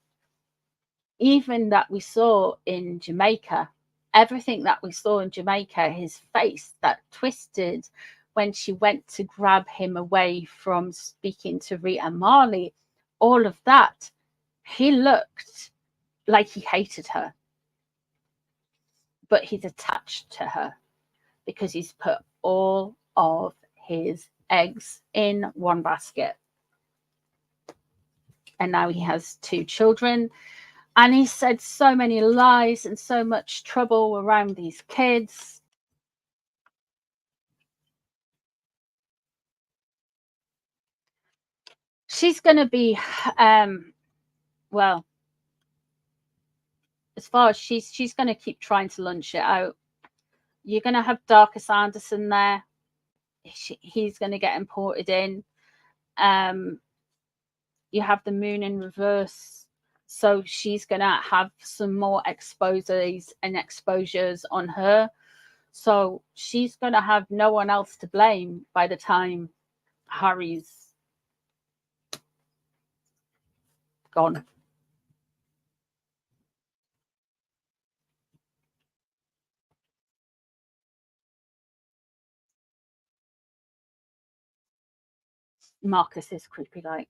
even that we saw in Jamaica, everything that we saw in Jamaica, his face that twisted when she went to grab him away from speaking to Rita Marley, all of that, he looked like he hated her. But he's attached to her because he's put all of his eggs in one basket. And now he has 2 children. And he said so many lies and so much trouble around these kids. She's going to be, well, as far as she's going to keep trying to lunch it out. You're going to have Darkus Anderson there. He's going to get imported in. You have the moon in reverse, so she's gonna have some more exposes and exposures on her, so she's gonna have no one else to blame by the time Harry's gone. Marcus is creepy like.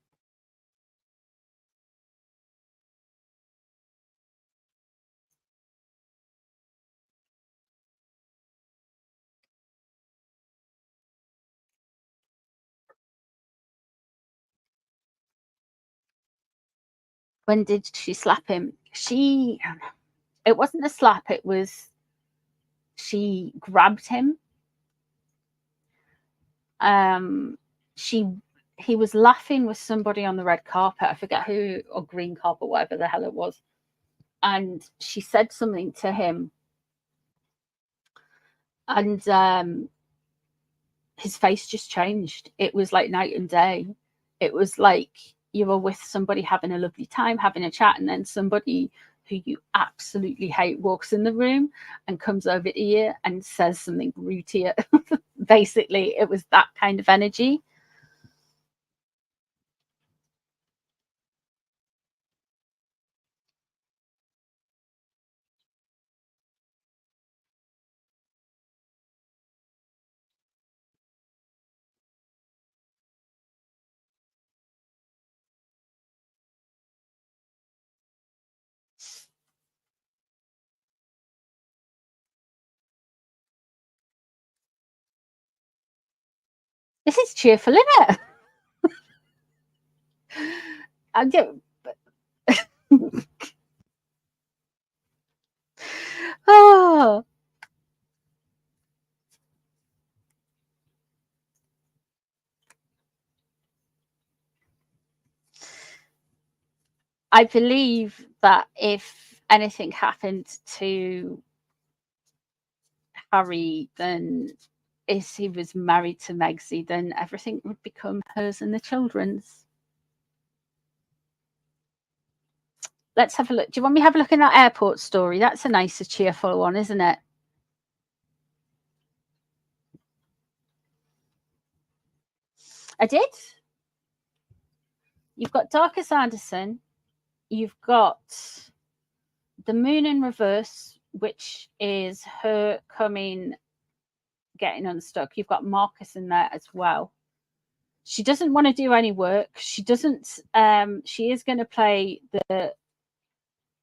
When did she slap him? It wasn't a slap, it was she grabbed him. She he was laughing with somebody on the red carpet. I forget who, or green carpet, whatever the hell it was. And she said something to him, and his face just changed. It was like night and day. It was like you were with somebody having a lovely time, having a chat, and then somebody who you absolutely hate walks in the room and comes over to you and says something rude to you. Basically, it was that kind of energy. This is cheerful, isn't it? I do. Oh, I believe that if anything happened to Harry, then if he was married to Megsy, then everything would become hers and the children's. Let's have a look. Do you want me to have a look in that airport story? That's a nicer, cheerful one, isn't it? I did. You've got Darkus Anderson. You've got the moon in reverse, which is her coming, getting unstuck. You've got Marcus in there as well. She doesn't want to do any work. She doesn't. She is going to play the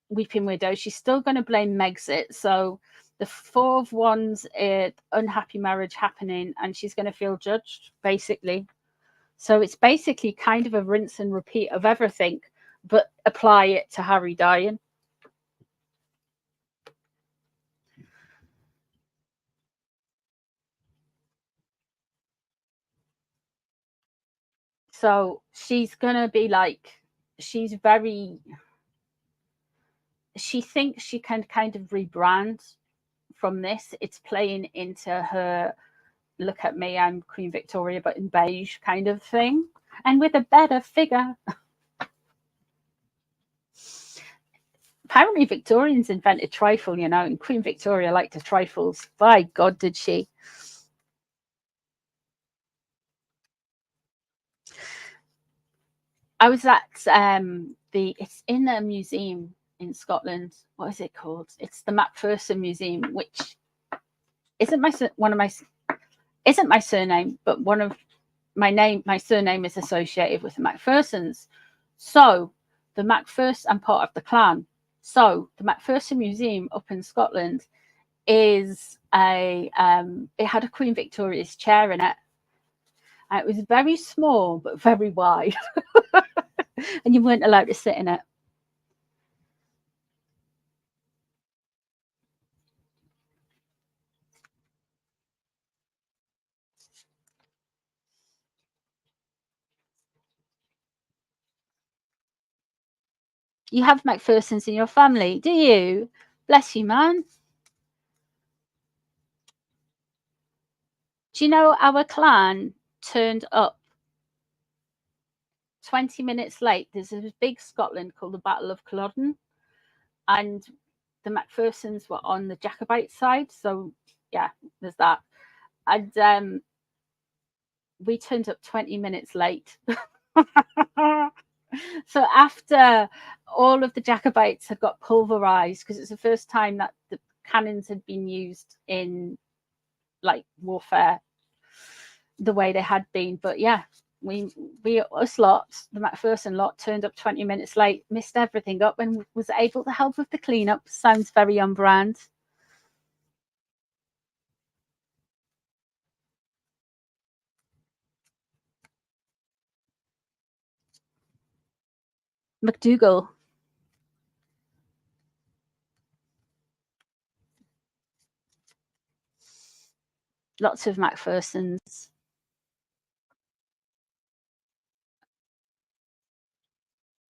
Weeping Widow. She's still going to blame Megxit. So the Four of Wands, unhappy marriage happening, and she's going to feel judged, basically. So it's basically kind of a rinse and repeat of everything, but apply it to Harry dying. So she's going to be like, she's very, she thinks she can kind of rebrand from this. It's playing into her, look at me, I'm Queen Victoria, but in beige kind of thing. And with a better figure. Apparently Victorians invented trifle, you know, and Queen Victoria liked her trifles. By God, did she. I was at it's in a museum in Scotland. What is it called? It's the Macpherson Museum, which isn't my surname, but my surname is associated with the Macphersons. So the Macpherson, I'm part of the clan. So the Macpherson Museum up in Scotland is it had a Queen Victoria's chair in it. And it was very small but very wide, and you weren't allowed to sit in it. You have Macphersons in your family, do you? Bless you, man. Do you know our clan turned up 20 minutes late. There's a big Scotland called the Battle of Culloden, and the Macphersons were on the Jacobite side. So yeah, there's that. And we turned up 20 minutes late. So after all of the Jacobites had got pulverized, because it's the first time that the cannons had been used in like warfare the way they had been. But yeah, us lot, the Macpherson lot, turned up 20 minutes late, missed everything up, and was able to help with the cleanup. Sounds very on brand. McDougall. Lots of Macphersons.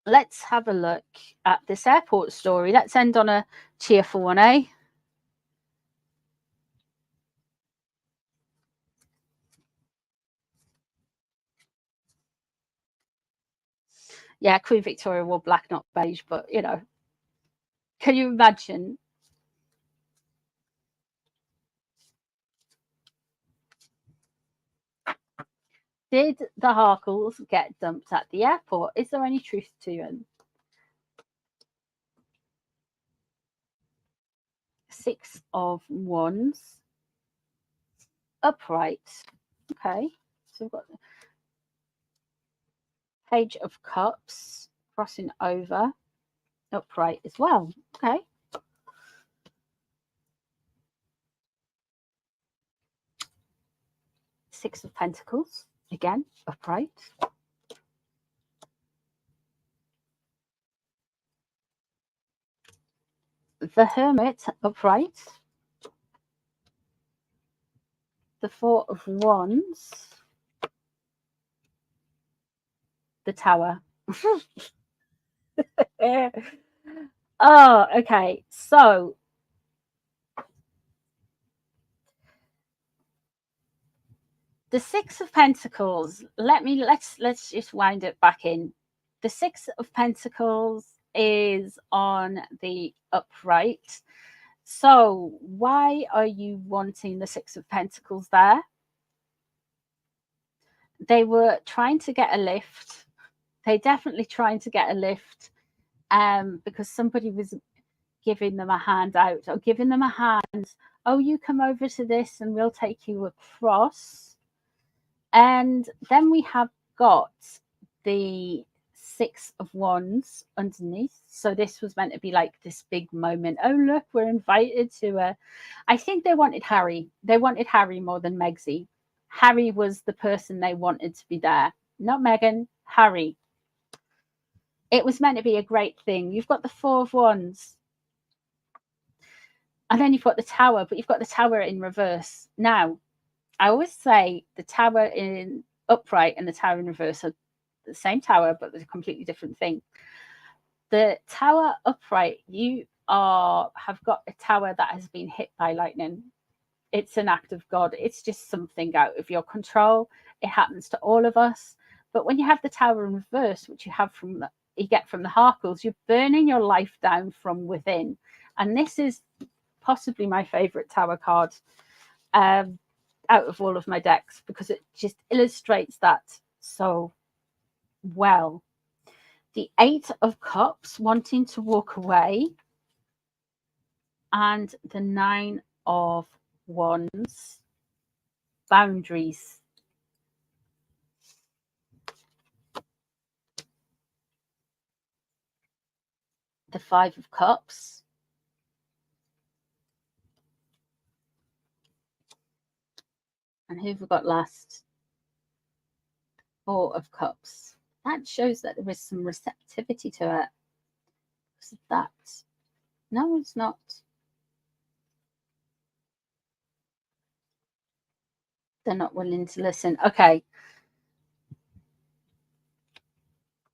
Let's have a look at this airport story. Let's end on a cheerful one, eh? Yeah, Queen Victoria wore black, not beige, but you know, can you imagine? Did the Harkles get dumped at the airport? Is there any truth to it? 6 of Wands. Upright. Okay. So we've got the Page of Cups crossing over. Upright as well. Okay. Six of Pentacles. Again, upright. The Hermit, upright. The Four of Wands. The Tower. Oh, okay. So the Six of Pentacles. Let's just wind it back in. The Six of Pentacles is on the upright. So why are you wanting the Six of Pentacles there? They were trying to get a lift. They definitely trying to get a lift because somebody was giving them a hand out or giving them a hand. Oh, you come over to this and we'll take you across. And then we have got the Six of Wands underneath. So this was meant to be like this big moment. Oh, look, we're invited to I think they wanted Harry. They wanted Harry more than Megsy. Harry was the person they wanted to be there. Not Meghan, Harry. It was meant to be a great thing. You've got the Four of Wands. And then you've got the Tower, but you've got the Tower in reverse. Now, I always say the Tower in upright and the Tower in reverse are the same tower, but they're a completely different thing. The Tower upright, you have got a tower that has been hit by lightning. It's an act of God. It's just something out of your control. It happens to all of us. But when you have the Tower in reverse, which you get from the Harkles, you're burning your life down from within. And this is possibly my favorite Tower card out of all of my decks because it just illustrates that so well. The Eight of Cups, wanting to walk away, and the Nine of Wands, boundaries. The Five of Cups. And who have we got last? Four of Cups. That shows that there is some receptivity to it. Is that? No, it's not. They're not willing to listen. Okay.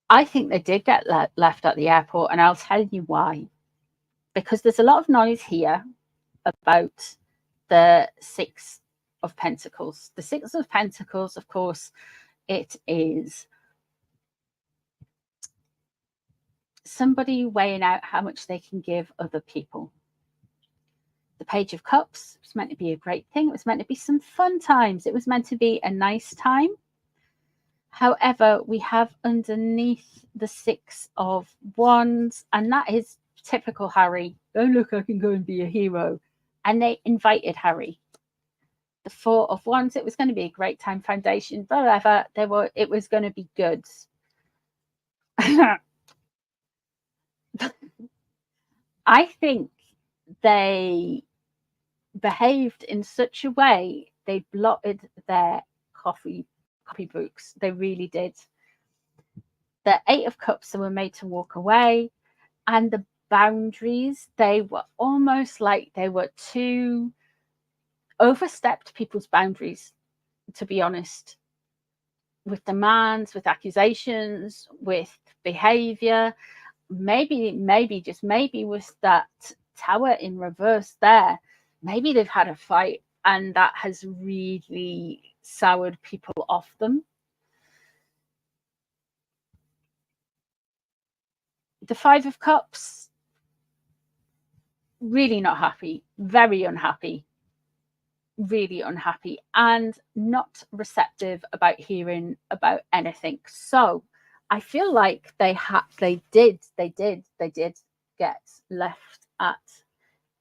I think they did get left at the airport, and I'll tell you why. Because there's a lot of noise here about the Six of Pentacles. The Six of Pentacles, of course, it is somebody weighing out how much they can give other people. The Page of Cups was meant to be a great thing. It was meant to be some fun times. It was meant to be a nice time. However, we have underneath the Six of Wands, and that is typical Harry. Oh, look, I can go and be a hero. And they invited Harry. The Four of Wands, it was going to be a great time foundation, whatever. It was going to be good. I think they behaved in such a way, they blotted their copybooks. They really did. The Eight of Cups, they were made to walk away, and the boundaries, they were almost like they were too overstepped people's boundaries, to be honest, with demands, with accusations, with behavior. Maybe just maybe with that Tower in reverse there, maybe they've had a fight and that has really soured people off them. The Five of Cups, really not happy, very unhappy, really unhappy, and not receptive about hearing about anything. So I feel like they did get left at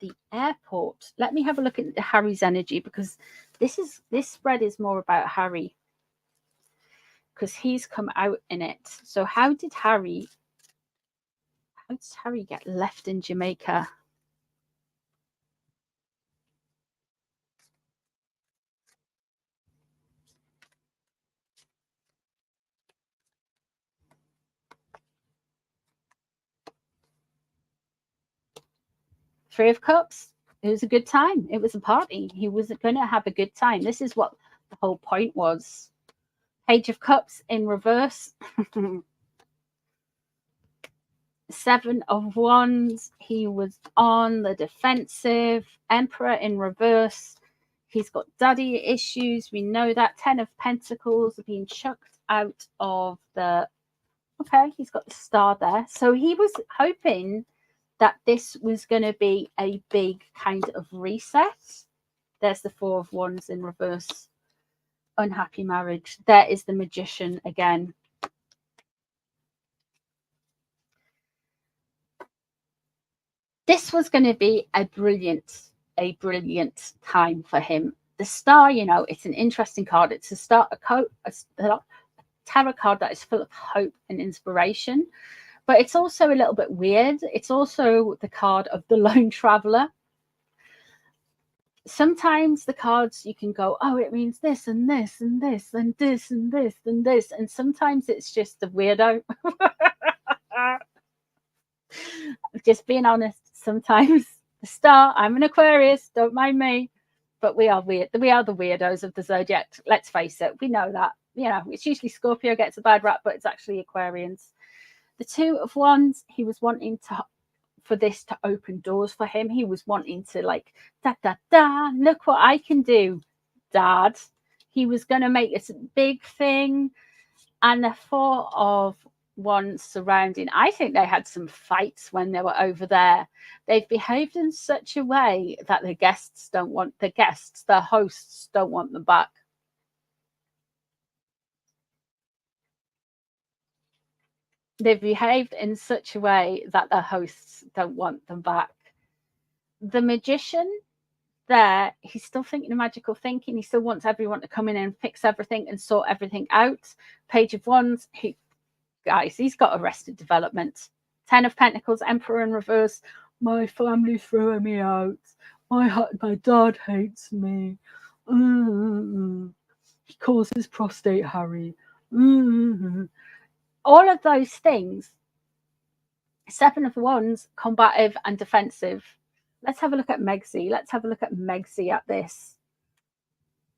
the airport. Let me have a look at Harry's energy, because this spread is more about Harry, because he's come out in it. So how did Harry get left in Jamaica? Three of Cups, it was a good time. It was a party. He was going to have a good time. This is what the whole point was. Page of Cups in reverse. Seven of Wands, he was on the defensive. Emperor in reverse, he's got daddy issues. We know that. 10 of Pentacles being chucked out of the... Okay, he's got the star there. So he was hoping that this was going to be a big kind of reset. There's the Four of Wands in reverse. Unhappy marriage. There is the Magician again. This was going to be a brilliant time for him. The Star, you know, it's an interesting card. It's a tarot card that is full of hope and inspiration. But it's also a little bit weird. It's also the card of the lone traveler. Sometimes the cards you can go, oh, it means this and this and this and this and this and this. And sometimes it's just the weirdo. Just being honest, sometimes the Star, I'm an Aquarius, don't mind me. But we are weird. We are the weirdos of the zodiac. Let's face it. We know that. You know, it's usually Scorpio gets a bad rap, but it's actually Aquarians. The Two of Wands, he was wanting for this to open doors for him. He was wanting to, like, look what I can do, Dad. He was going to make this big thing. And the Four of Wands surrounding, I think they had some fights when they were over there. They've behaved in such a way that the hosts don't want them back. They've behaved in such a way that the hosts don't want them back. The Magician there, he's still thinking of magical thinking. He still wants everyone to come in and fix everything and sort everything out. Page of Wands, he's got Arrested Development. 10 of Pentacles, Emperor in reverse. My family's throwing me out. My dad hates me. He calls his prostate Harry. All of those things. Seven of Wands, combative and defensive. Let's have a look at Megzi. Let's have a look at Megzi at this.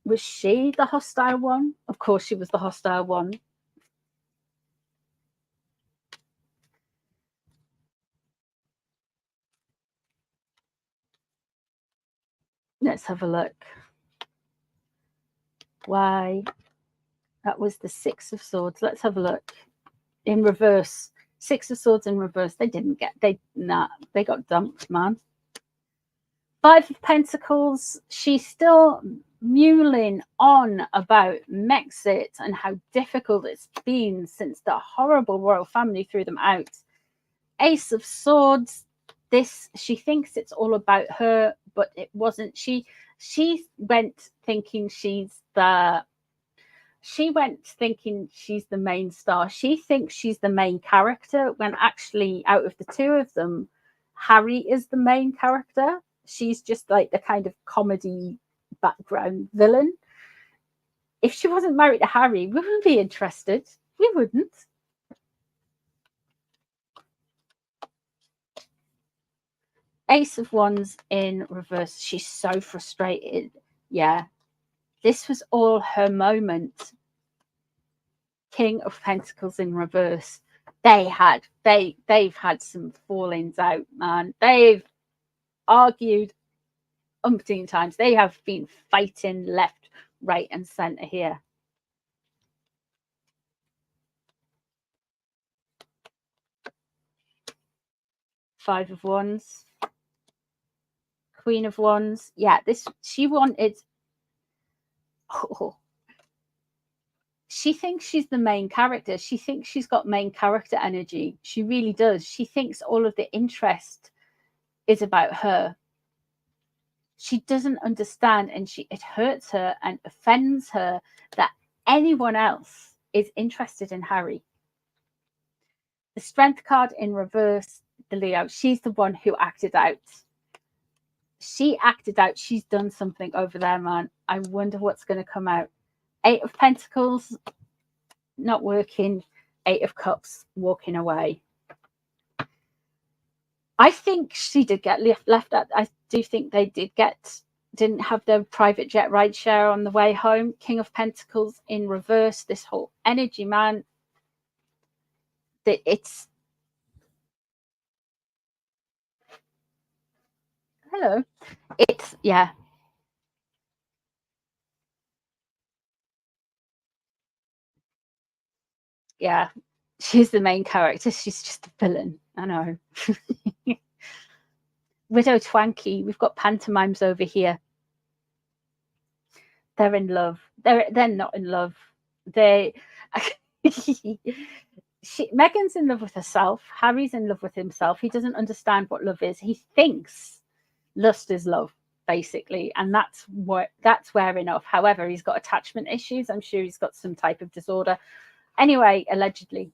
Was she the hostile one? Of course she was the hostile one. Let's have a look. Why? That was the Six of Swords. Let's have a look. In reverse. Six of Swords in reverse. They got dumped, man. Five of Pentacles. She's still mulling on about Megxit and how difficult it's been since the horrible royal family threw them out. Ace of Swords. She thinks it's all about her, but it wasn't. She went thinking she's the main star. She thinks she's the main character when actually out of the two of them, Harry is the main character. She's just like the kind of comedy background villain. If she wasn't married to Harry, we wouldn't be interested. We wouldn't. Ace of Wands in reverse. She's so frustrated. Yeah. This was all her moment. King of Pentacles in reverse. They've had some fallings out, man. They've argued umpteen times. They have been fighting left, right, and center here. Five of Wands. Queen of Wands. Yeah, she wanted. Oh, she thinks she's the main character. She thinks she's got main character energy. She really does. She thinks all of the interest is about her. She doesn't understand, and it hurts her and offends her that anyone else is interested in Harry. The Strength card in reverse, the Leo. She's the one who acted out. She acted out. She's done something over there, man. I wonder what's going to come out. Eight of Pentacles, not working. Eight of Cups, walking away. I think she did get left out. I do think they didn't have their private jet ride share on the way home. King of Pentacles in reverse. This whole energy, man. It's hello. It's yeah. Yeah. She's the main character. She's just a villain. I know. Widow Twanky. We've got pantomimes over here. They're in love. They're not in love. Meghan's in love with herself. Harry's in love with himself. He doesn't understand what love is. He thinks lust is love, basically, and that's wearing off. However, he's got attachment issues. I'm sure he's got some type of disorder. Anyway, allegedly.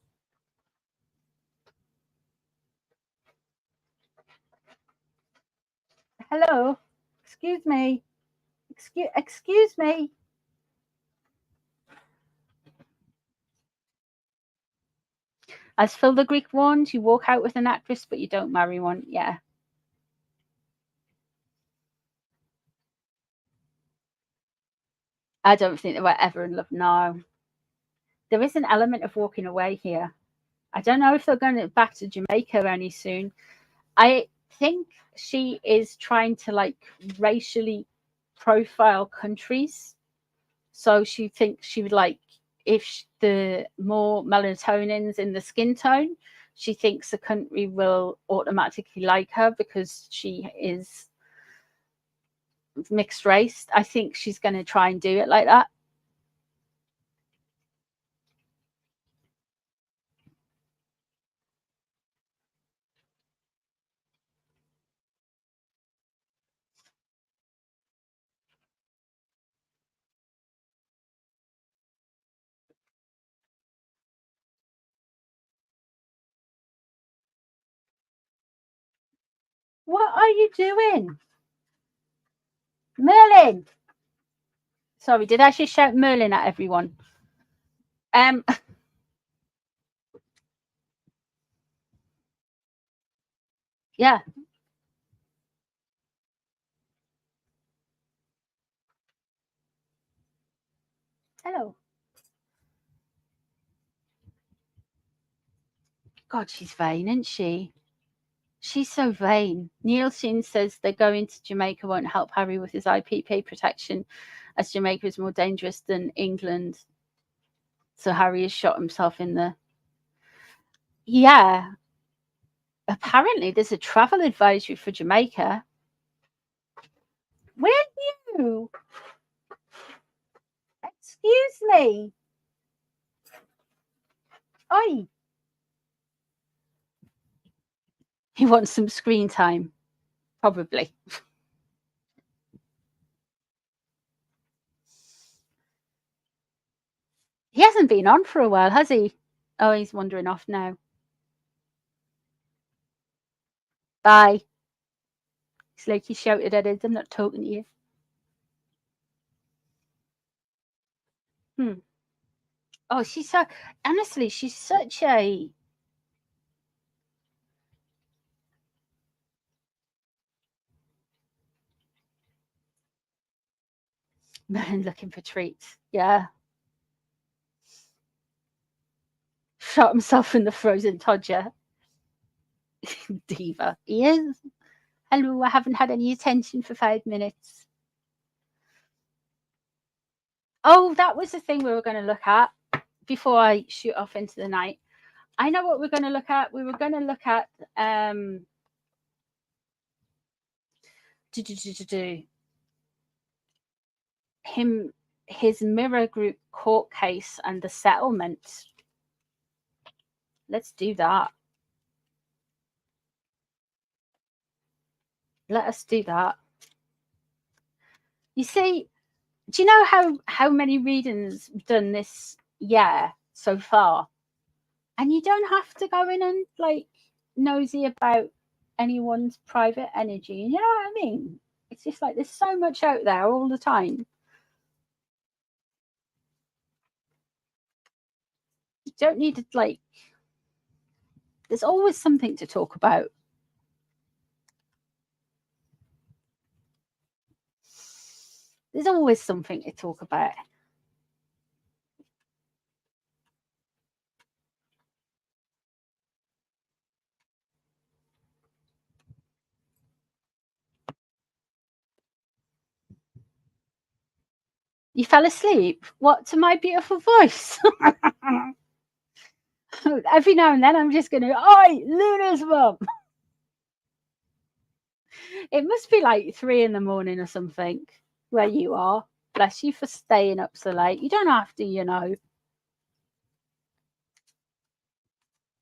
Hello. Excuse me. Excuse me. As Phil the Greek warned, you walk out with an actress, but you don't marry one. Yeah. I don't think they were ever in love. No. There is an element of walking away here. I don't know if they're going back to Jamaica any soon. I think she is trying to like racially profile countries. So she thinks she would like, if the more melatonins in the skin tone, she thinks the country will automatically like her because she is mixed race. I think she's going to try and do it like that. What are you doing? Merlin! Sorry, did I just shout Merlin at everyone? Yeah. Hello. God, she's vain, isn't she? She's so vain. Nielsen says they're going to Jamaica won't help Harry with his IPP protection, as Jamaica is more dangerous than England. So Harry has shot himself in the... Yeah. Apparently, there's a travel advisory for Jamaica. Where are you? Excuse me. Oi. He wants some screen time. Probably. He hasn't been on for a while, has he? Oh, he's wandering off now. Bye. It's like he shouted at us. I'm not talking to you. Oh, she's so honestly, she's such a man looking for treats. Yeah. Shot himself in the frozen todger. Diva. He is. Hello, I haven't had any attention for 5 minutes. Oh, that was the thing we were going to look at before I shoot off into the night. I know what we're going to look at. We were going to look at his mirror group court case and the settlement. Let's do that. Let us do that. You see, do you know how many readings we've done this year so far? And you don't have to go in and like nosy about anyone's private energy. You know what I mean? It's just like there's so much out there all the time. You don't need to like. There's always something to talk about. There's always something to talk about. You fell asleep? What, to my beautiful voice? Every now and then I'm just going to, oi, Luna's mum. It must be like 3 in the morning or something where you are. Bless you for staying up so late. You don't have to, you know.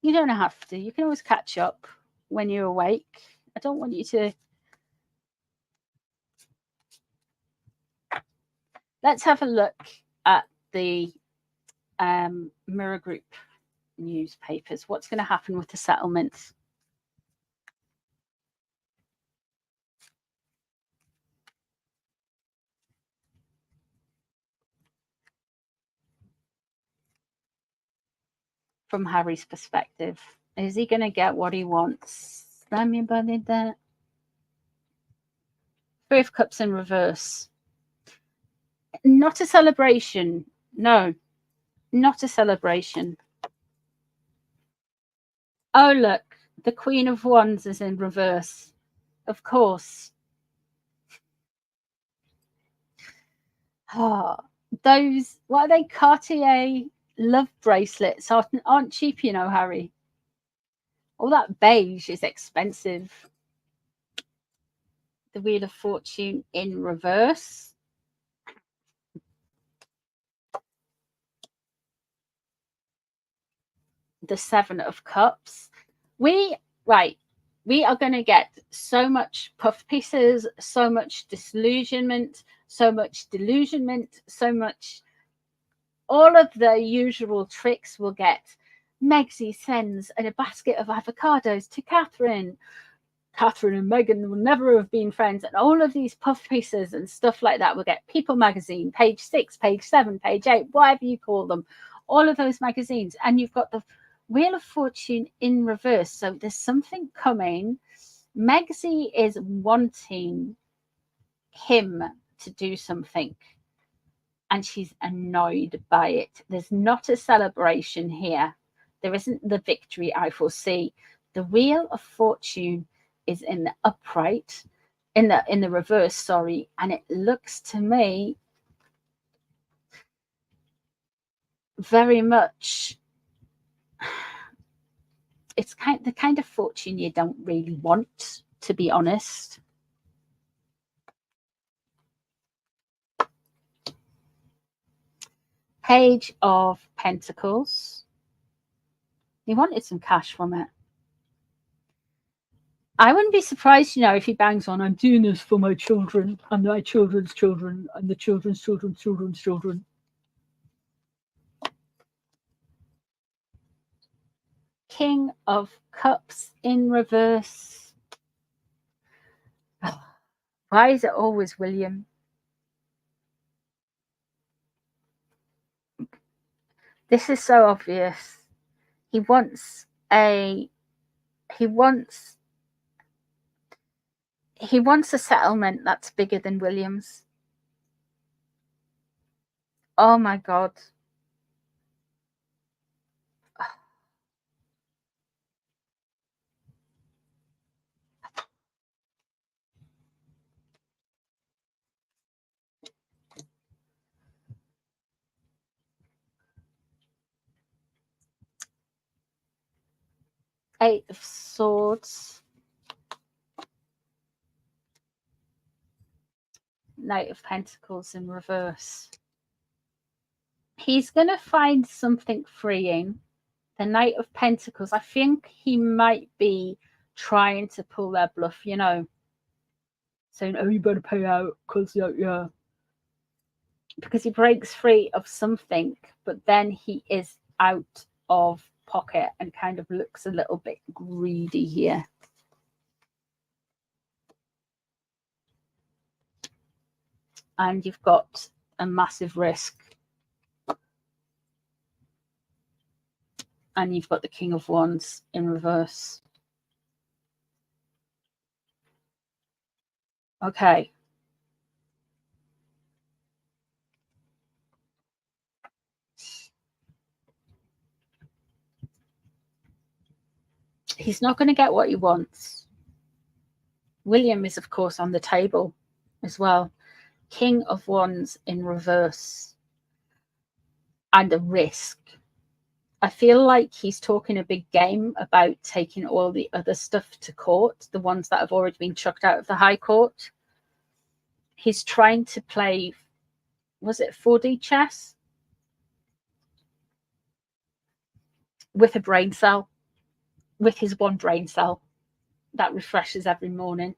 You don't have to. You can always catch up when you're awake. I don't want you to. Let's have a look at the Mirror Group newspapers. What's going to happen with the settlements? From Harry's perspective, is he going to get what he wants? Slam your body there. 3 of Cups in reverse. Not a celebration. No, not a celebration. Oh, look, the Queen of Wands is in reverse. Of course. Oh, those, what are they? Cartier love bracelets aren't cheap, you know, Harry. All that beige is expensive. The Wheel of Fortune in reverse. The 7 of Cups. We are going to get so much puff pieces, so much disillusionment, so much delusionment, so much. All of the usual tricks we'll get. Megsy sends a basket of avocados to Catherine. Catherine and Meghan will never have been friends, and all of these puff pieces and stuff like that will get People magazine, page 6, page 7, page 8, whatever you call them, all of those magazines. And you've got the Wheel of Fortune in reverse. So there's something coming. Megsy is wanting him to do something, and she's annoyed by it. There's not a celebration here. There isn't the victory I foresee. The Wheel of Fortune is in the upright, in the reverse, sorry, and it looks to me very much it's the kind of fortune you don't really want, to be honest. Page of Pentacles. He wanted some cash from it. I wouldn't be surprised, if he bangs on, I'm doing this for my children and my children's children and the children's children's children's children. King of Cups in reverse. Oh, why is it always William? This is so obvious. He wants a settlement that's bigger than William's. Oh my God. Eight of Swords. Knight of Pentacles in reverse. He's going to find something freeing. The Knight of Pentacles, I think he might be trying to pull their bluff, saying, oh, you better pay out because, yeah. Because he breaks free of something, but then he is out of pocket and kind of looks a little bit greedy here. And you've got a massive risk. And you've got the King of Wands in reverse. Okay. He's not going to get what he wants. William is, of course, on the table as well. King of Wands in reverse. And a risk. I feel like he's talking a big game about taking all the other stuff to court, the ones that have already been chucked out of the High Court. He's trying to play, was it 4D chess? With a brain cell, with his one brain cell that refreshes every morning.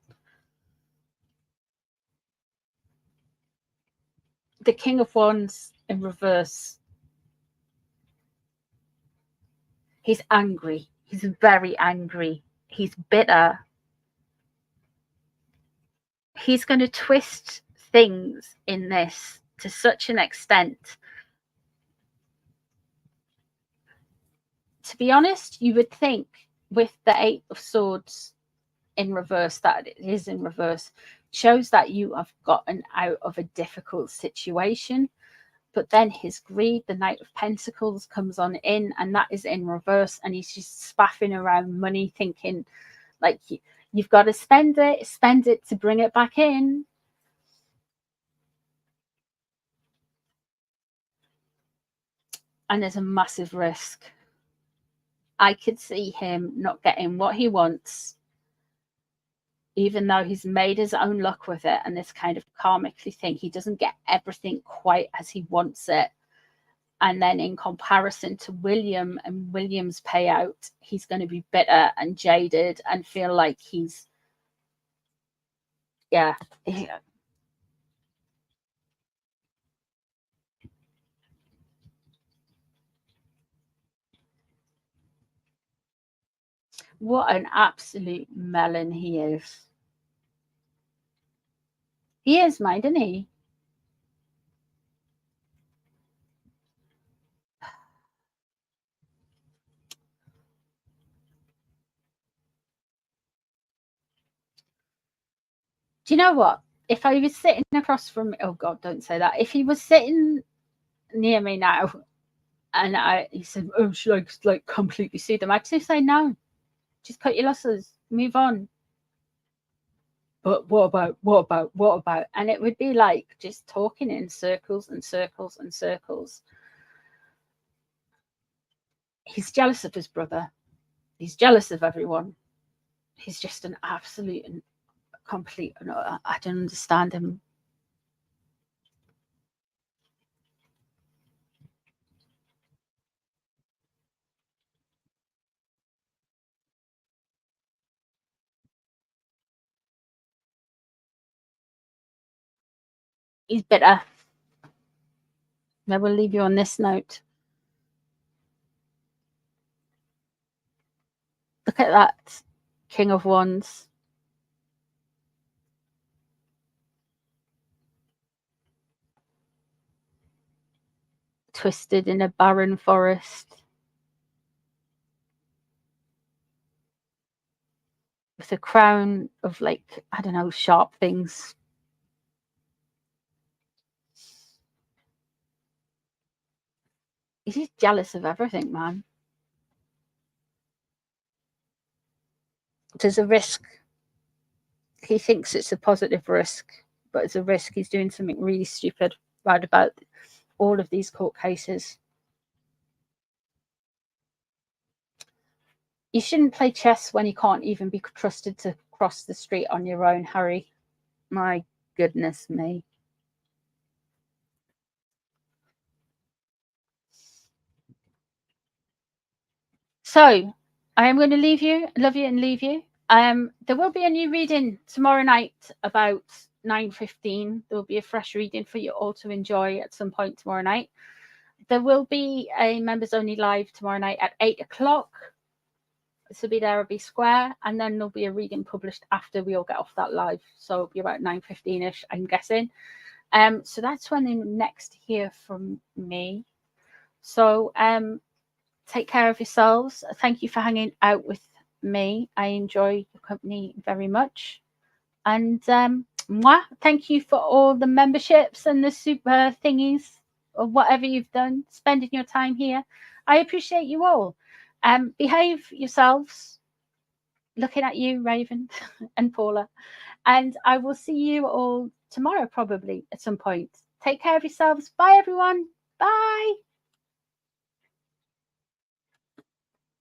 The King of Wands in reverse. He's angry. He's very angry. He's bitter. He's going to twist things in this to such an extent. To be honest, you would think with the Eight of Swords in reverse, that it is in reverse, shows that you have gotten out of a difficult situation. But then his greed, the Knight of Pentacles, comes on in, and that is in reverse. And he's just spaffing around money, thinking like you've got to spend it to bring it back in. And there's a massive risk. I could see him not getting what he wants, even though he's made his own luck with it. And this kind of karmically thing, he doesn't get everything quite as he wants it. And then in comparison to William and William's payout, he's going to be bitter and jaded and feel like he's, yeah. What an absolute melon he is. He is, mate, isn't he? Do you know what? If I was sitting across from, oh God, don't say that. If he was sitting near me now and he said, oh, should I like completely see them? I'd just say no. Just cut your losses. Move on. But what about? And it would be like just talking in circles and circles and circles. He's jealous of his brother. He's jealous of everyone. He's just an absolute and complete. I don't understand him. He's bitter. I will leave you on this note. Look at that King of Wands. Twisted in a barren forest. With a crown of, like, I don't know, sharp things. He's just jealous of everything, man. There's a risk. He thinks it's a positive risk, but it's a risk. He's doing something really stupid right about all of these court cases. You shouldn't play chess when you can't even be trusted to cross the street on your own, Harry. My goodness me. So I am going to leave you, love you and leave you. There will be a new reading tomorrow night about 9:15. There will be a fresh reading for you all to enjoy at some point tomorrow night. There will be a members only live tomorrow night at 8 o'clock. This will be there, it'll be square, and then there'll be a reading published after we all get off that live. So it'll be about 9:15ish, I'm guessing. So that's when you next hear from me. So take care of yourselves. Thank you for hanging out with me. I enjoy your company very much. And thank you for all the memberships and the super thingies or whatever you've done, spending your time here. I appreciate you all. Behave yourselves. Looking at you, Raven and Paula. And I will see you all tomorrow, probably at some point. Take care of yourselves. Bye, everyone. Bye.